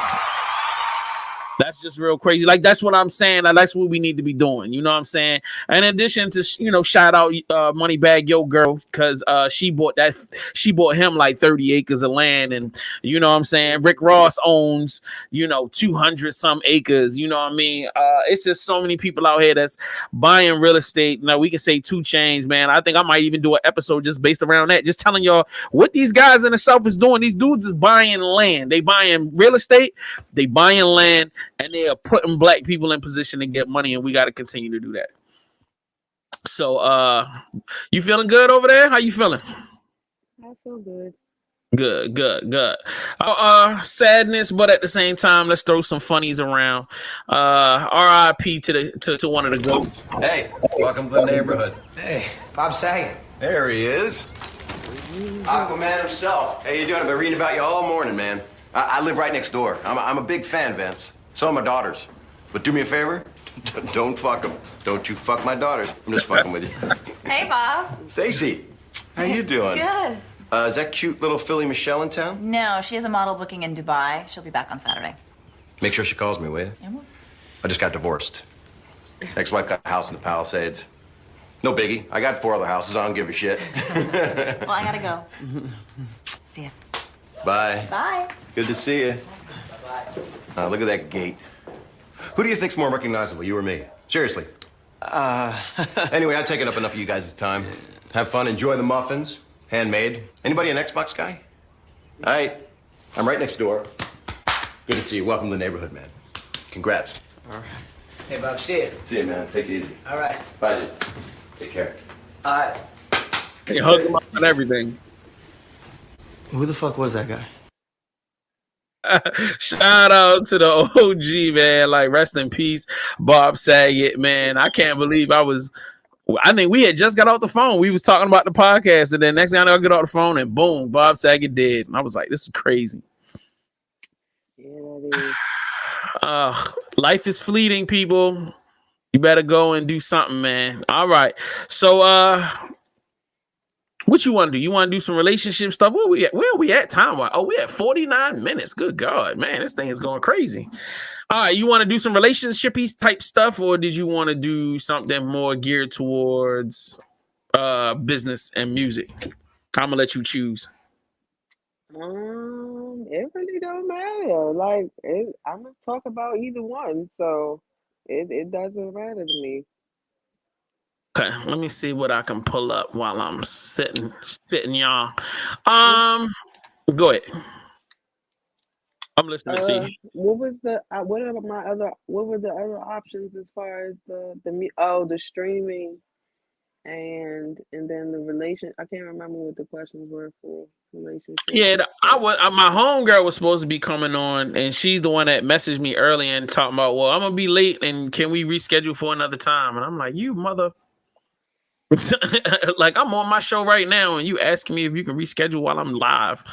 That's just real crazy. Like, that's what I'm saying. Like, that's what we need to be doing. You know what I'm saying? In addition to, shout out Moneybag Yo Girl, because she bought him like 30 acres of land. And you know what I'm saying? Rick Ross owns, 200 some acres. You know what I mean? It's just so many people out here that's buying real estate. Now, we can say 2 Chainz, man. I think I might even do an episode just based around that. Just telling y'all what these guys in the South is doing. These dudes is buying land. They buying real estate. They buying land. And they are putting black people in position to get money, and we got to continue to do that. So, you feeling good over there? How you feeling? I feel good. Good. Sadness, but at the same time, let's throw some funnies around. R.I.P. to one of the goats. Hey, welcome to the neighborhood. Hey, Bob Saget. There he is. Aquaman himself. Hey, you doing? I've been reading about you all morning, man. I live right next door. I'm a big fan, Vince. So are my daughters. But do me a favor, don't fuck them. Don't you fuck my daughters. I'm just fucking with you. Hey, Bob. Stacy, how you doing? Good. Is that cute little Philly Michelle in town? No, she has a model booking in Dubai. She'll be back on Saturday. Make sure she calls me, will you? I will. I just got divorced. Ex-wife got a house in the Palisades. No biggie. I got 4 other houses. I don't give a shit. Well, I gotta go. See ya. Bye. Bye. Good to see you. Look at that gate. Who do you think's more recognizable, you or me? Seriously. Anyway, I've taken up enough of you guys' time. Have fun, enjoy the muffins. Handmade. Anybody an Xbox guy? All right. I'm right next door. Good to see you. Welcome to the neighborhood, man. Congrats. All right. Hey, Bob, see you. See you, man. Take it easy. All right. Bye, dude. Take care. All right. They hug him up and everything. Who the fuck was that guy? Shout out to the OG, man. Like, rest in peace, Bob Saget, man. I can't believe I think we had just got off the phone. We was talking about the podcast, and then next thing I know, I get off the phone, and boom, Bob Saget dead. And I was like, this is crazy. Yeah, that is. Life is fleeting, people. You better go and do something, man. All right. So, what you want to do? You want to do some relationship stuff? Where are we at time-wise? Oh, we at 49 minutes. Good God, man. This thing is going crazy. All right. You want to do some relationship-y type stuff, or did you want to do something more geared towards business and music? I'm going to let you choose. It really don't matter. Like, I'm gonna talk about either one, so it doesn't matter to me. Okay, let me see what I can pull up while I'm sitting, y'all. Go ahead. I'm listening to you. What was the what were the other options as far as the streaming and then the relation? I can't remember what the questions were for relationship. Yeah, my homegirl was supposed to be coming on, and she's the one that messaged me early and talking about, well, I'm gonna be late, and can we reschedule for another time? And I'm like, you mother. Like, I'm on my show right now, and you asking me if you can reschedule while I'm live.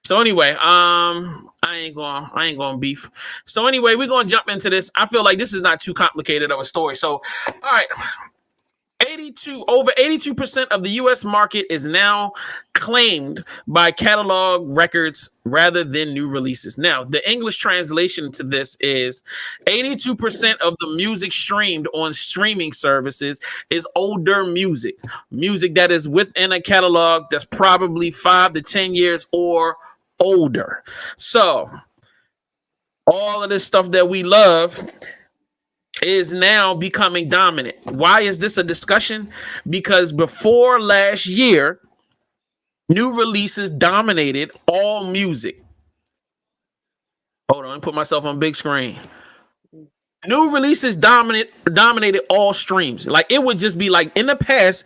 So anyway, I ain't going beef. So anyway, we're gonna jump into this. I feel like this is not too complicated of a story. So, all right. Over 82% of the U.S. market is now claimed by Catalogue records rather than new releases. Now, the English translation to this is 82% of the music streamed on streaming services is older music that is within a catalog that's probably 5 to 10 years or older. So, all of this stuff that we love is now becoming dominant. Why is this a discussion? Because before last year, new releases dominated all music. Hold on, put myself on big screen. New releases dominated all streams. Like, it would just be like in the past,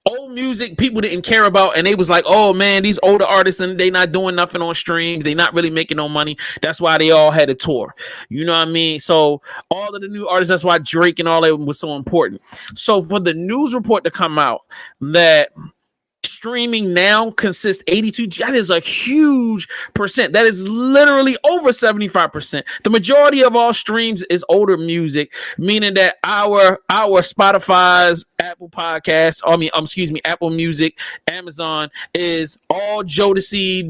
old music people didn't care about, and they was like, oh man, these older artists, and they not doing nothing on streams, they not really making no money. That's why they all had a tour. You know what I mean? So all of the new artists, that's why Drake and all that was so important. So for the news report to come out that streaming now consists 82, that is a huge percent. That is literally over 75%. The majority of all streams is older music, meaning that our Spotify's, Apple Podcasts, Apple Music, Amazon is all Jodeci,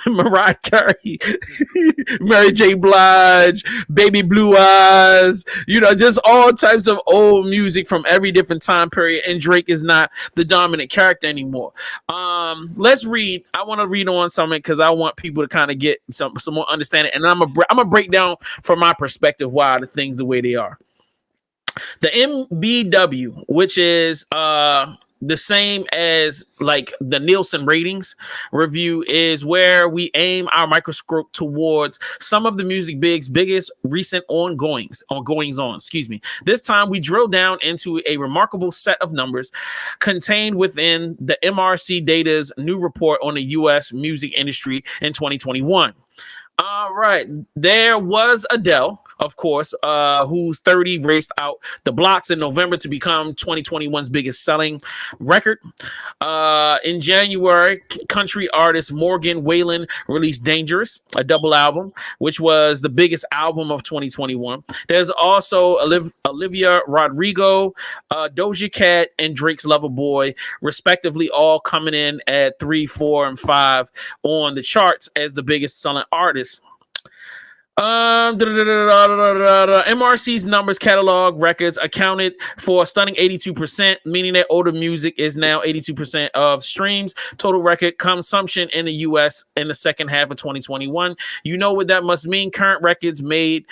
Mariah Carey, Mary J. Blige, Baby Blue Eyes, just all types of old music from every different time period, and Drake is not the dominant character anymore. Let's read. I want to read on something because I want people to kind of get some more understanding, and I'm gonna break down from my perspective why the things the way they are. The MBW, which is the same as like the Nielsen ratings review, is where we aim our microscope towards some of the music biggest recent ongoings on. This time we drill down into a remarkable set of numbers contained within the MRC Data's new report on the U.S. music industry in 2021. All right, there was Adele, of course, whose 30 raced out the blocks in November to become 2021's biggest selling record. In January, country artist Morgan Wallen released Dangerous, a double album, which was the biggest album of 2021. There's also Olivia Rodrigo, Doja Cat, and Drake's Lover Boy, respectively, all coming in at 3, 4, and 5 on the charts as the biggest selling artists. MRC's numbers catalog records accounted for a stunning 82%, meaning that older music is now 82% of streams. Total record consumption in the U.S. in the second half of 2021. You know what that must mean. Current records made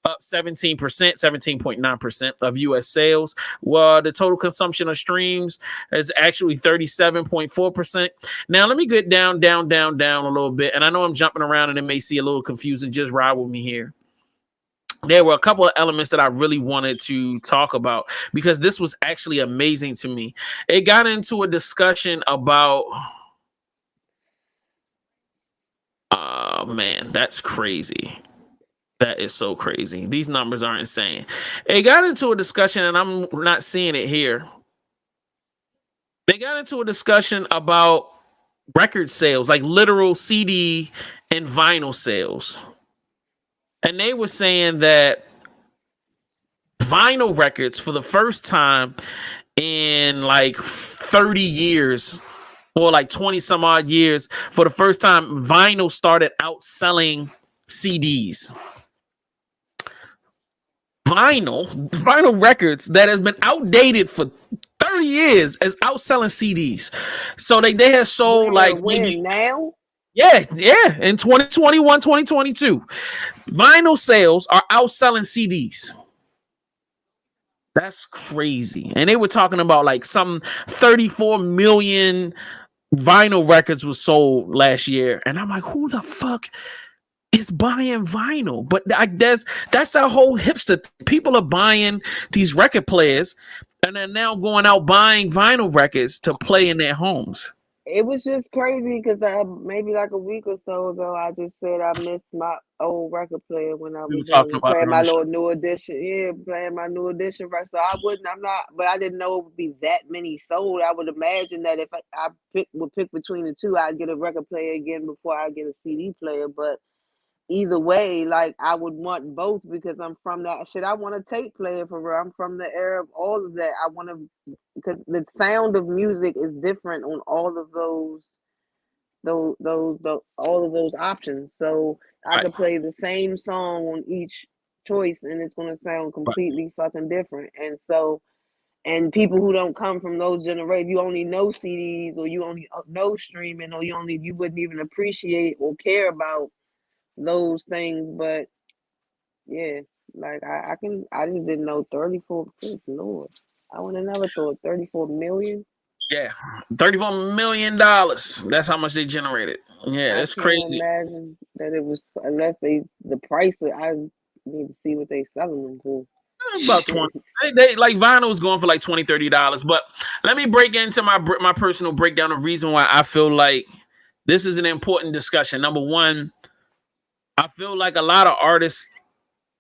up 17%, 17.9% of U.S. sales. Well, the total consumption of streams is actually 37.4%. Now, let me get down a little bit. And I know I'm jumping around and it may seem a little confusing. Just ride with me here. There were a couple of elements that I really wanted to talk about because this was actually amazing to me. It got into a discussion about, oh man, that's crazy. That is so crazy. These numbers are insane. It got into a discussion, and I'm not seeing it here. They got into a discussion about record sales, like literal CD and vinyl sales. And they were saying that vinyl records, for the first time in like 30 years, or like 20 some odd years, for the first time, vinyl started outselling CDs. Vinyl records that has been outdated for 30 years is outselling CDs. So they have sold when now? Yeah, in 2021, 2022. Vinyl sales are outselling CDs. That's crazy. And they were talking about like some 34 million vinyl records was sold last year. And I'm like, who the fuck is buying vinyl? But I guess that's our whole hipster. People are buying these record players and they're now going out buying vinyl records to play in their homes. It was just crazy because maybe like a week or so ago, I just said I missed my old record player when I was playing my little new edition. Yeah, playing my new edition record. So but I didn't know it would be that many sold. I would imagine that if I would pick between the two, I'd get a record player again before I get a CD player. But either way, like I would want both because I'm from that shit. I want a tape player for real. I'm from the era of all of that. I want to, because the sound of music is different on all of those all of those options. So I could play the same song on each choice and it's going to sound completely fucking different. And so, and people who don't come from those generations, you only know CDs or you only know streaming or you wouldn't even appreciate or care about those things. But yeah, like I just didn't know 34. Good Lord, I would have never thought 34 million. Yeah, $34 million. That's how much they generated. Yeah, it's crazy. Imagine that it was, unless the price. I need to see what they selling them for. About 20. They like vinyl is going for like $20, $30. But let me break into my personal breakdown of reason why I feel like this is an important discussion. Number one, I feel like a lot of artists'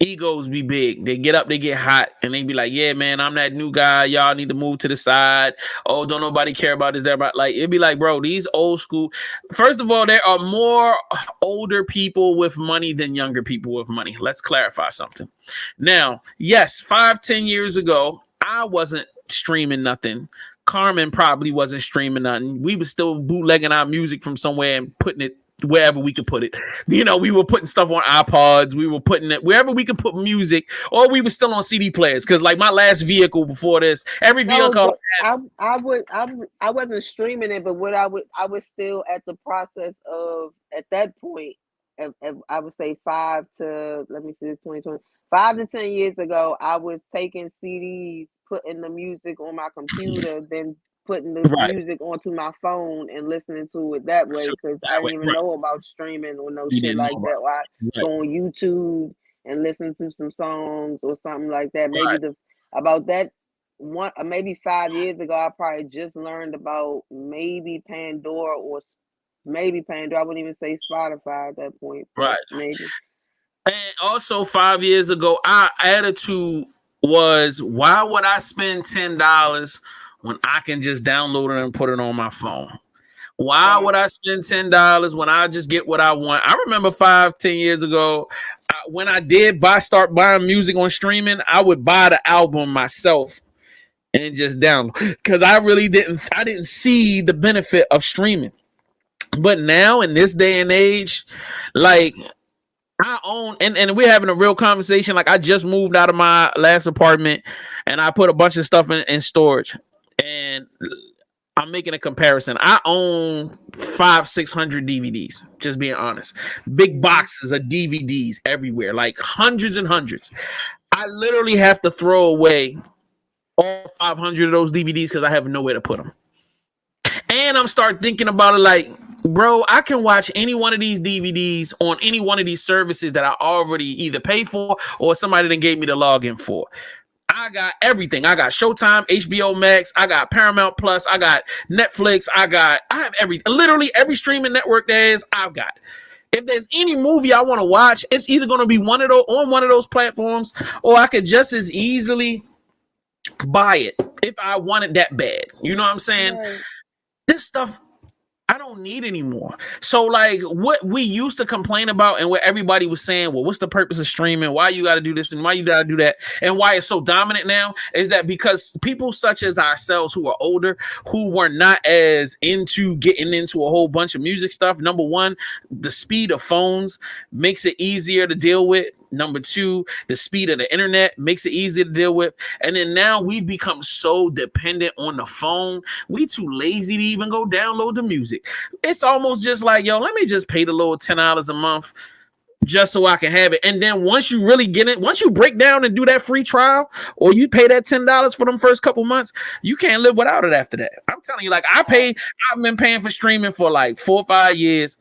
egos be big. They get up, they get hot, and they be like, yeah, man, I'm that new guy. Y'all need to move to the side. Oh, don't nobody care about this, that, about. Like, it'd be like, bro, these old school. First of all, there are more older people with money than younger people with money. Let's clarify something. Now, yes, 5-10 years ago, I wasn't streaming nothing. Karman probably wasn't streaming nothing. We were still bootlegging our music from somewhere and putting it wherever we could put it. You know, we were putting stuff on iPods. We were putting it wherever we could put music, or we were still on CD players. Because like my last vehicle before this, every vehicle I wasn't streaming it, but I was still at the process of, at that point, I would say 5 to 10 years ago, I was taking CDs, putting the music on my computer, then putting the music onto my phone and listening to it that way, because I didn't even know about streaming or no shit like that. Or I go on YouTube and listen to some songs or something like that. Maybe about that one, maybe 5 years ago, I probably just learned about maybe Pandora. I wouldn't even say Spotify at that point. Right. Maybe. And also 5 years ago, our attitude was, why would I spend $10 when I can just download it and put it on my phone? Why would I spend $10 when I just get what I want? I remember 5-10 years ago, when I did start buying music on streaming, I would buy the album myself and just download, because I didn't see the benefit of streaming. But now in this day and age, like, I own, and we're having a real conversation. Like I just moved out of my last apartment, and I put a bunch of stuff in storage, and I'm making a comparison. I own 500-600 DVDs. Just being honest, big boxes of DVDs everywhere, like hundreds and hundreds. I literally have to throw away all 500 of those DVDs because I have nowhere to put them. And I'm start thinking about it like, bro, I can watch any one of these DVDs on any one of these services that I already either pay for or somebody that gave me the login for. I got everything. I got Showtime, HBO Max, I got Paramount Plus, I got Netflix, I have everything. Literally every streaming network there is, I've got. If there's any movie I want to watch, it's either going to be on one of those platforms, or I could just as easily buy it if I want it that bad. You know what I'm saying? Right. This stuff I don't need anymore. So like what we used to complain about and what everybody was saying, well, what's the purpose of streaming? Why you got to do this and why you got to do that? And why it's so dominant now is that because people such as ourselves who are older, who were not as into getting into a whole bunch of music stuff. Number one, the speed of phones makes it easier to deal with. Number two, the speed of the internet makes it easy to deal with. And then now we've become so dependent on the phone. We too lazy to even go download the music. It's almost just like, yo, let me just pay the little $10 a month just so I can have it. And then once you really get it, once you break down and do that free trial, or you pay that $10 for them first couple months, you can't live without it after that. I'm telling you, like I've been paying for streaming for like 4 or 5 years.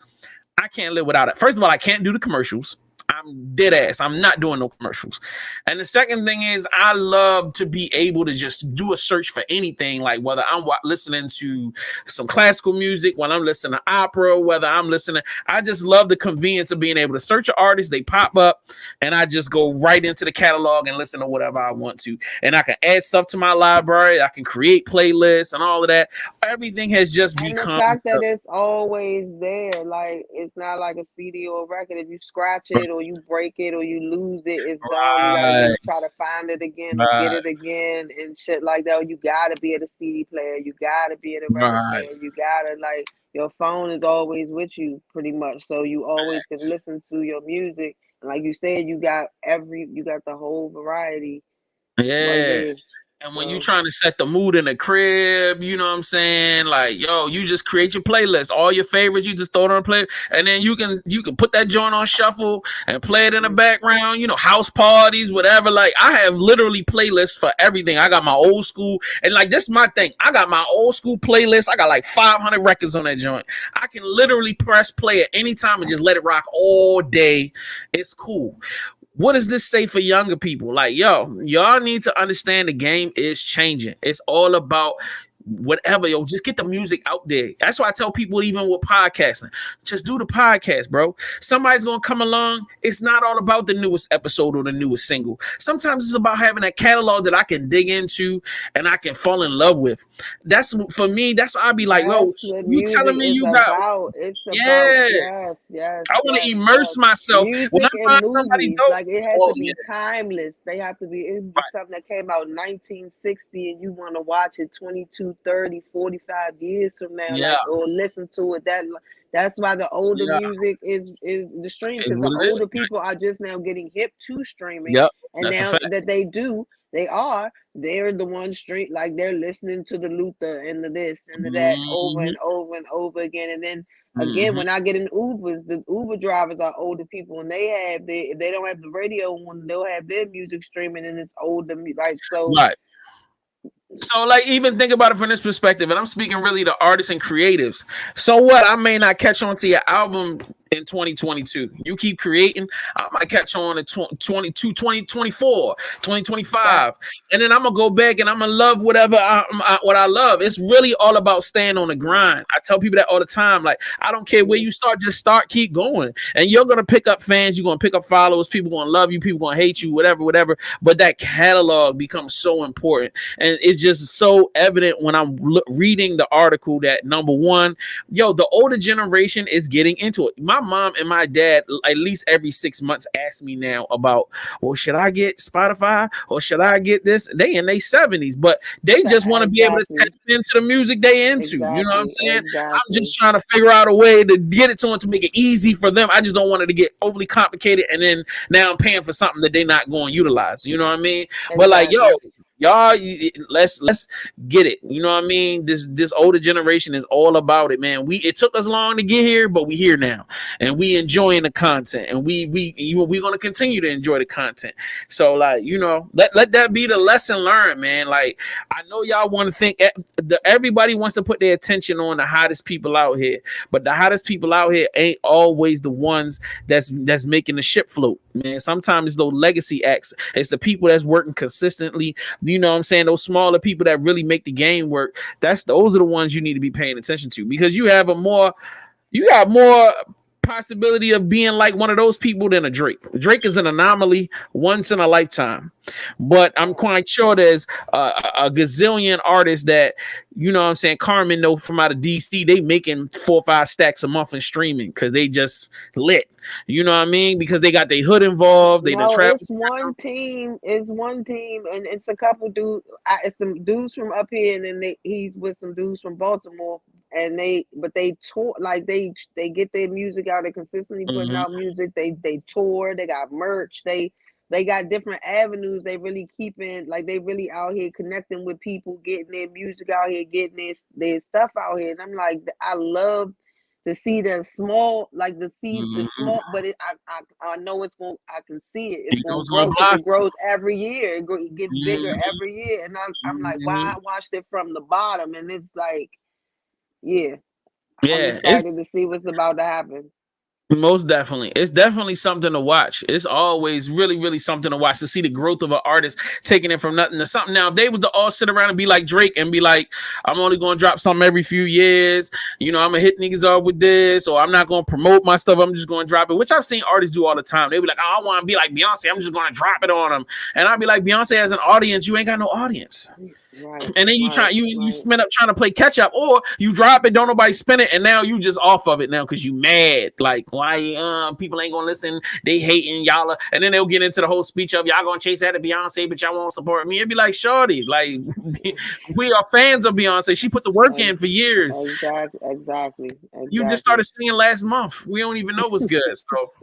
I can't live without it. First of all, I can't do the commercials. I'm dead ass. I'm not doing no commercials. And the second thing is I love to be able to just do a search for anything, like whether I'm listening to some classical music, when I'm listening to opera, whether I'm listening, I just love the convenience of being able to search an artist, they pop up, and I just go right into the catalog and listen to whatever I want to. And I can add stuff to my library. I can create playlists and all of that. Everything has just become... the fact that it's always there, like it's not like a CD or a record. If you scratch it or you break it or you lose it, it's gone. You gotta just try to find it again, get it again, and shit like that. Or you gotta be at a CD player, you gotta be at a record player, you gotta like your phone is always with you pretty much, so you always can listen to your music. And like you said, you got the whole variety. Yeah. And when you're trying to set the mood in the crib, you know what I'm saying? Like, yo, you just create your playlist. All your favorites, you just throw it on a play. And then you can put that joint on shuffle and play it in the background, you know, house parties, whatever. Like, I have literally playlists for everything. I got my old school. And like, this is my thing. I got my old school playlist. I got like 500 records on that joint. I can literally press play at any time and just let it rock all day. It's cool. What does this say for younger people? Like, yo, y'all need to understand the game is changing. It's all about whatever, yo, just get the music out there. That's why I tell people, even with podcasting, just do the podcast, bro. Somebody's gonna come along. It's not all about the newest episode or the newest single. Sometimes it's about having a catalog that I can dig into and I can fall in love with. That's for me. That's why I be like, yo, you telling me you got? Yes. I want to immerse myself. Music when I find and somebody movies, dope, like it has to be timeless. They have to be. It's something that came out in 1960, and you want to watch it 22. 30, 45 years from now, like, or listen to it. That's why the older music is the stream, because the older people are just now getting hip to streaming. And now that they're the ones stream, like they're listening to the Luther and the this and the that over and over and over again. And then again, when I get in Ubers, the Uber drivers are older people, and if they don't have the radio on, they'll have their music streaming, and it's older, like so. Right. So, like, even think about it from this perspective, and I'm speaking really to artists and creatives. So what? I may not catch on to your album in 2022. You keep creating, I might catch on in 2022, 2024, 2025. And then I'm going to go back and I'm going to love whatever what I love. It's really all about staying on the grind. I tell people that all the time. Like, I don't care where you start, just start, keep going. And you're going to pick up fans. You're going to pick up followers. People going to love you. People going to hate you, whatever. But that catalog becomes so important. And it's just so evident when I'm reading the article that, number one, yo, the older generation is getting into it. My mom and my dad at least every 6 months ask me now about, well, should I get Spotify or should I get this? They in their 70s, but they just want to be able to tap into the music they into. You know what I'm saying? I'm just trying to figure out a way to get it to them to make it easy for them. I just don't want it to get overly complicated, and then now I'm paying for something that they're not going to utilize. You know what I mean? But like, yo, y'all, let's get it. You know what I mean? This older generation is all about it, man. It took us long to get here, but we here now, and we enjoying the content, and we gonna continue to enjoy the content. So like, you know, let that be the lesson learned, man. Like, I know y'all want to think everybody wants to put their attention on the hottest people out here, but the hottest people out here ain't always the ones that's making the ship float, man. Sometimes it's those legacy acts. It's the people that's working consistently. You know what I'm saying? Those smaller people that really make the game work. Those are the ones you need to be paying attention to, because you got more possibility of being like one of those people than a Drake. Drake is an anomaly once in a lifetime, but I'm quite sure there's a gazillion artists that, you know what I'm saying, Karman know from out of DC, they making 4 or 5 stacks a month in streaming because they just lit. You know what I mean? Because they got their hood involved. They it's one team, and it's a couple dudes. It's some dudes from up here, and then he's with some dudes from Baltimore, and they tour, like they get their music out. They consistently putting out music. They tour. They got merch. They got different avenues. They really keeping, like, they really out here connecting with people, getting their music out here, getting their stuff out here. And I'm like, I love to see the small, like the small, but I know it's going. I can see it. It's going to grow because it grows every year. It gets bigger every year, and I'm like, wow, I watched it from the bottom, and it's like, I'm excited to see what's about to happen. Most definitely. It's definitely something to watch. It's always really, really something to watch, to see the growth of an artist taking it from nothing to something. Now, if they was to all sit around and be like Drake and be like, I'm only going to drop something every few years, you know, I'm going to hit niggas up with this, or I'm not going to promote my stuff, I'm just going to drop it, which I've seen artists do all the time. They be like, oh, I want to be like Beyonce, I'm just going to drop it on them. And I'd be like, Beyonce has an audience, you ain't got no audience. Right, and then you spin up trying to play catch up, or you drop it, don't nobody spin it, and now you just off of it now because you mad. Like, why people ain't gonna listen, they hating y'all, and then they'll get into the whole speech of y'all gonna chase after Beyonce, but y'all won't support me. It'd be like, shorty, like, we are fans of Beyonce. She put the work in for years. Exactly. You just started singing last month. We don't even know what's good. So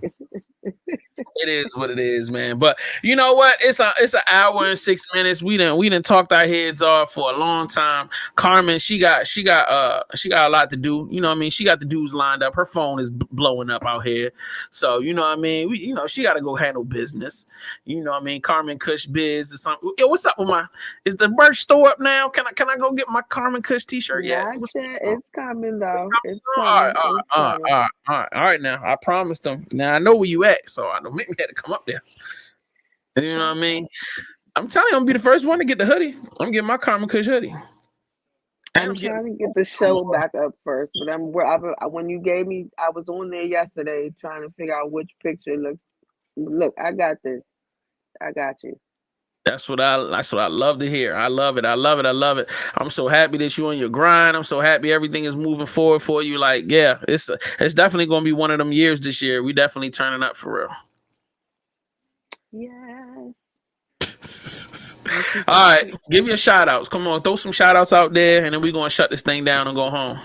it is what it is, man. But you know what? It's an hour and 6 minutes. We done talked our heads off for a long time. Karman, she got a lot to do. You know what I mean? She got the dudes lined up. Her phone is blowing up out here. So you know what I mean? She got to go handle business. You know what I mean? Karman Kush Biz or something. Yo, what's up with is the merch store up now? Can I go get my Karman Kush t-shirt yet? It's coming though. It's coming. All right. Now I promised them. Now I know where you at, so I don't make me have to come up there. You know what I mean? I'm telling you, I'm gonna be the first one to get the hoodie. I'm getting my Karman Kush hoodie. I'm trying to get the show back up first, but when you gave me, I was on there yesterday trying to figure out which picture looks. Look, I got this. I got you. That's what I love to hear. I love it. I'm so happy that you're on your grind. I'm so happy everything is moving forward for you. Like, yeah, it's definitely gonna be one of them years this year. We definitely turning up for real. Yes. All right, give your shout outs. Come on, throw some shout outs out there, and then we're gonna shut this thing down and go home.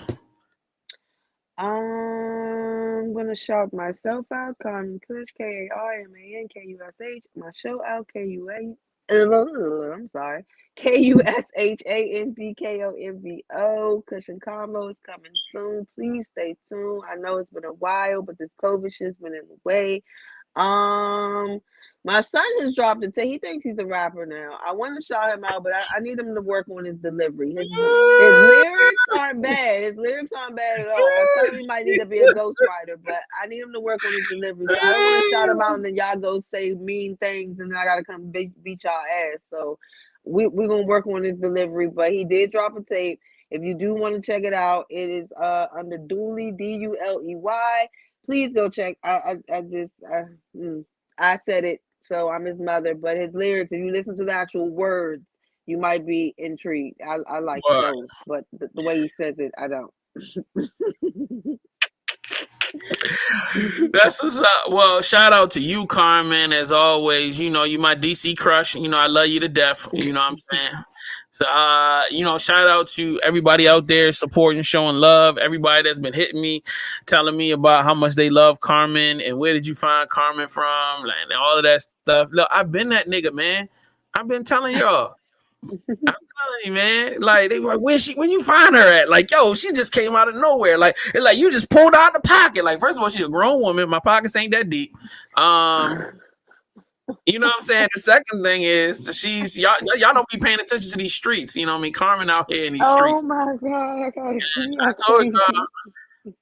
I'm gonna shout myself out, Karman Kush, KarmanKush, my show out, I'm sorry, KUSHANDKOMBO. Kush and Combo is coming soon. Please stay tuned. I know it's been a while, but this COVID shit's been in the way. My son just dropped it. He thinks he's a rapper now. I want to shout him out, but I need him to work on his delivery. His lyrics aren't bad. His lyrics aren't bad at all. I tell him he might need to be a ghostwriter, but I need him to work on his delivery. So I don't want to shout him out and then y'all go say mean things and then I gotta come beat y'all ass. So we're gonna work on his delivery. But he did drop a tape. If you do want to check it out, it is under Dooley, DULEY. Please go check. I said it, so I'm his mother. But his lyrics, if you listen to the actual words, you might be intrigued. I like those, but the way he says it, I don't. That's what's up. Well, shout out to you, Carmen, as always. You know, you my DC crush. You know, I love you to death. You know what I'm saying? So, you know, shout out to everybody out there supporting, showing love. Everybody that's been hitting me, telling me about how much they love Carmen and where did you find Carmen from, and all of that stuff. Look, I've been that nigga, man. I've been telling y'all. I'm telling you, man. Like they were like, where you find her at? Like, yo, she just came out of nowhere. Like, it's like you just pulled out the pocket. Like, first of all, she's a grown woman. My pockets ain't that deep. You know what I'm saying? The second thing is she's y'all don't be paying attention to these streets. You know what I mean? Carmen out here in these streets. Oh my God! I gotta see. I told y'all,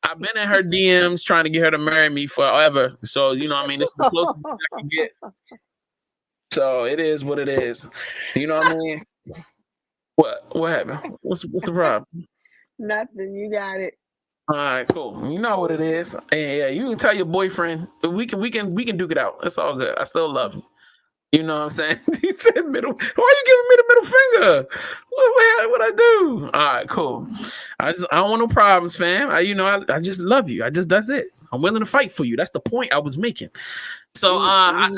I've been in her DMs trying to get her to marry me forever. So you know what I mean? This is the closest thing I can get. So it is what it is. You know what I mean? What happened? What's the problem? Nothing. You got it. All right, cool. You know what it is. Yeah, you can tell your boyfriend. We can duke it out. It's all good. I still love you. You know what I'm saying? He said middle. Why are you giving me the middle finger? What I do? All right, cool. I don't want no problems, fam. I just love you. That's it. I'm willing to fight for you. That's the point I was making. So I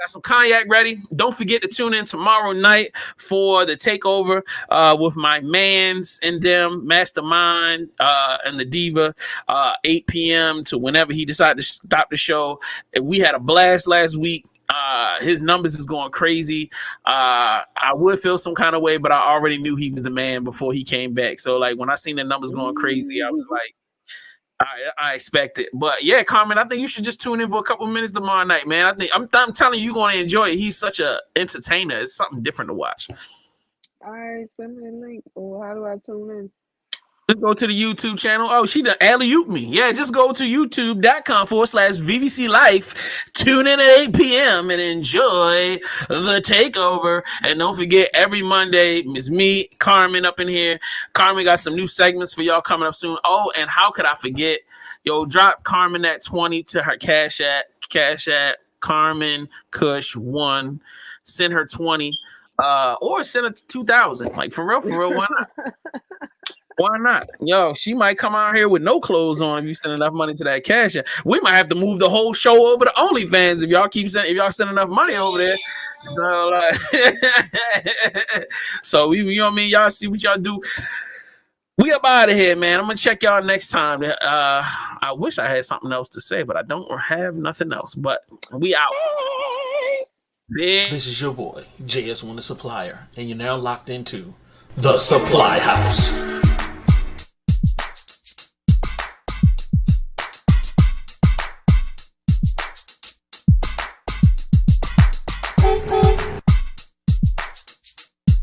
got some cognac ready. Don't forget to tune in tomorrow night for the takeover with my mans and them, Mastermind and the Diva, 8 p.m. to whenever he decided to stop the show. We had a blast last week. His numbers is going crazy. I would feel some kind of way, but I already knew he was the man before he came back. So like when I seen the numbers going crazy, I was like, I expect it. But yeah, Carmen, I think you should just tune in for a couple minutes tomorrow night, man. I'm telling you, you're going to enjoy it. He's such a entertainer. It's something different to watch. All right, send me a link. Or how do I tune in? Just go to the YouTube channel. Oh, she done alley-ooped me. Yeah, just go to youtube.com/VVC Life. Tune in at 8 p.m. and enjoy the takeover. And don't forget, every Monday, it's me, Carmen, up in here. Carmen got some new segments for y'all coming up soon. Oh, and how could I forget? Yo, drop Carmen that 20 to her Cash App, Carmen Kush 1. Send her 20. Or send her 2,000. Like, for real, why not? Why not? Yo, she might come out here with no clothes on if you send enough money to that Cash App. We might have to move the whole show over to OnlyFans if y'all send enough money over there. So, so you know what I mean? Y'all see what y'all do. We up out of here, man. I'm gonna check y'all next time. I wish I had something else to say, but I don't have nothing else. But we out. This is your boy, JS1 the Supplier, and you're now locked into the Supply House.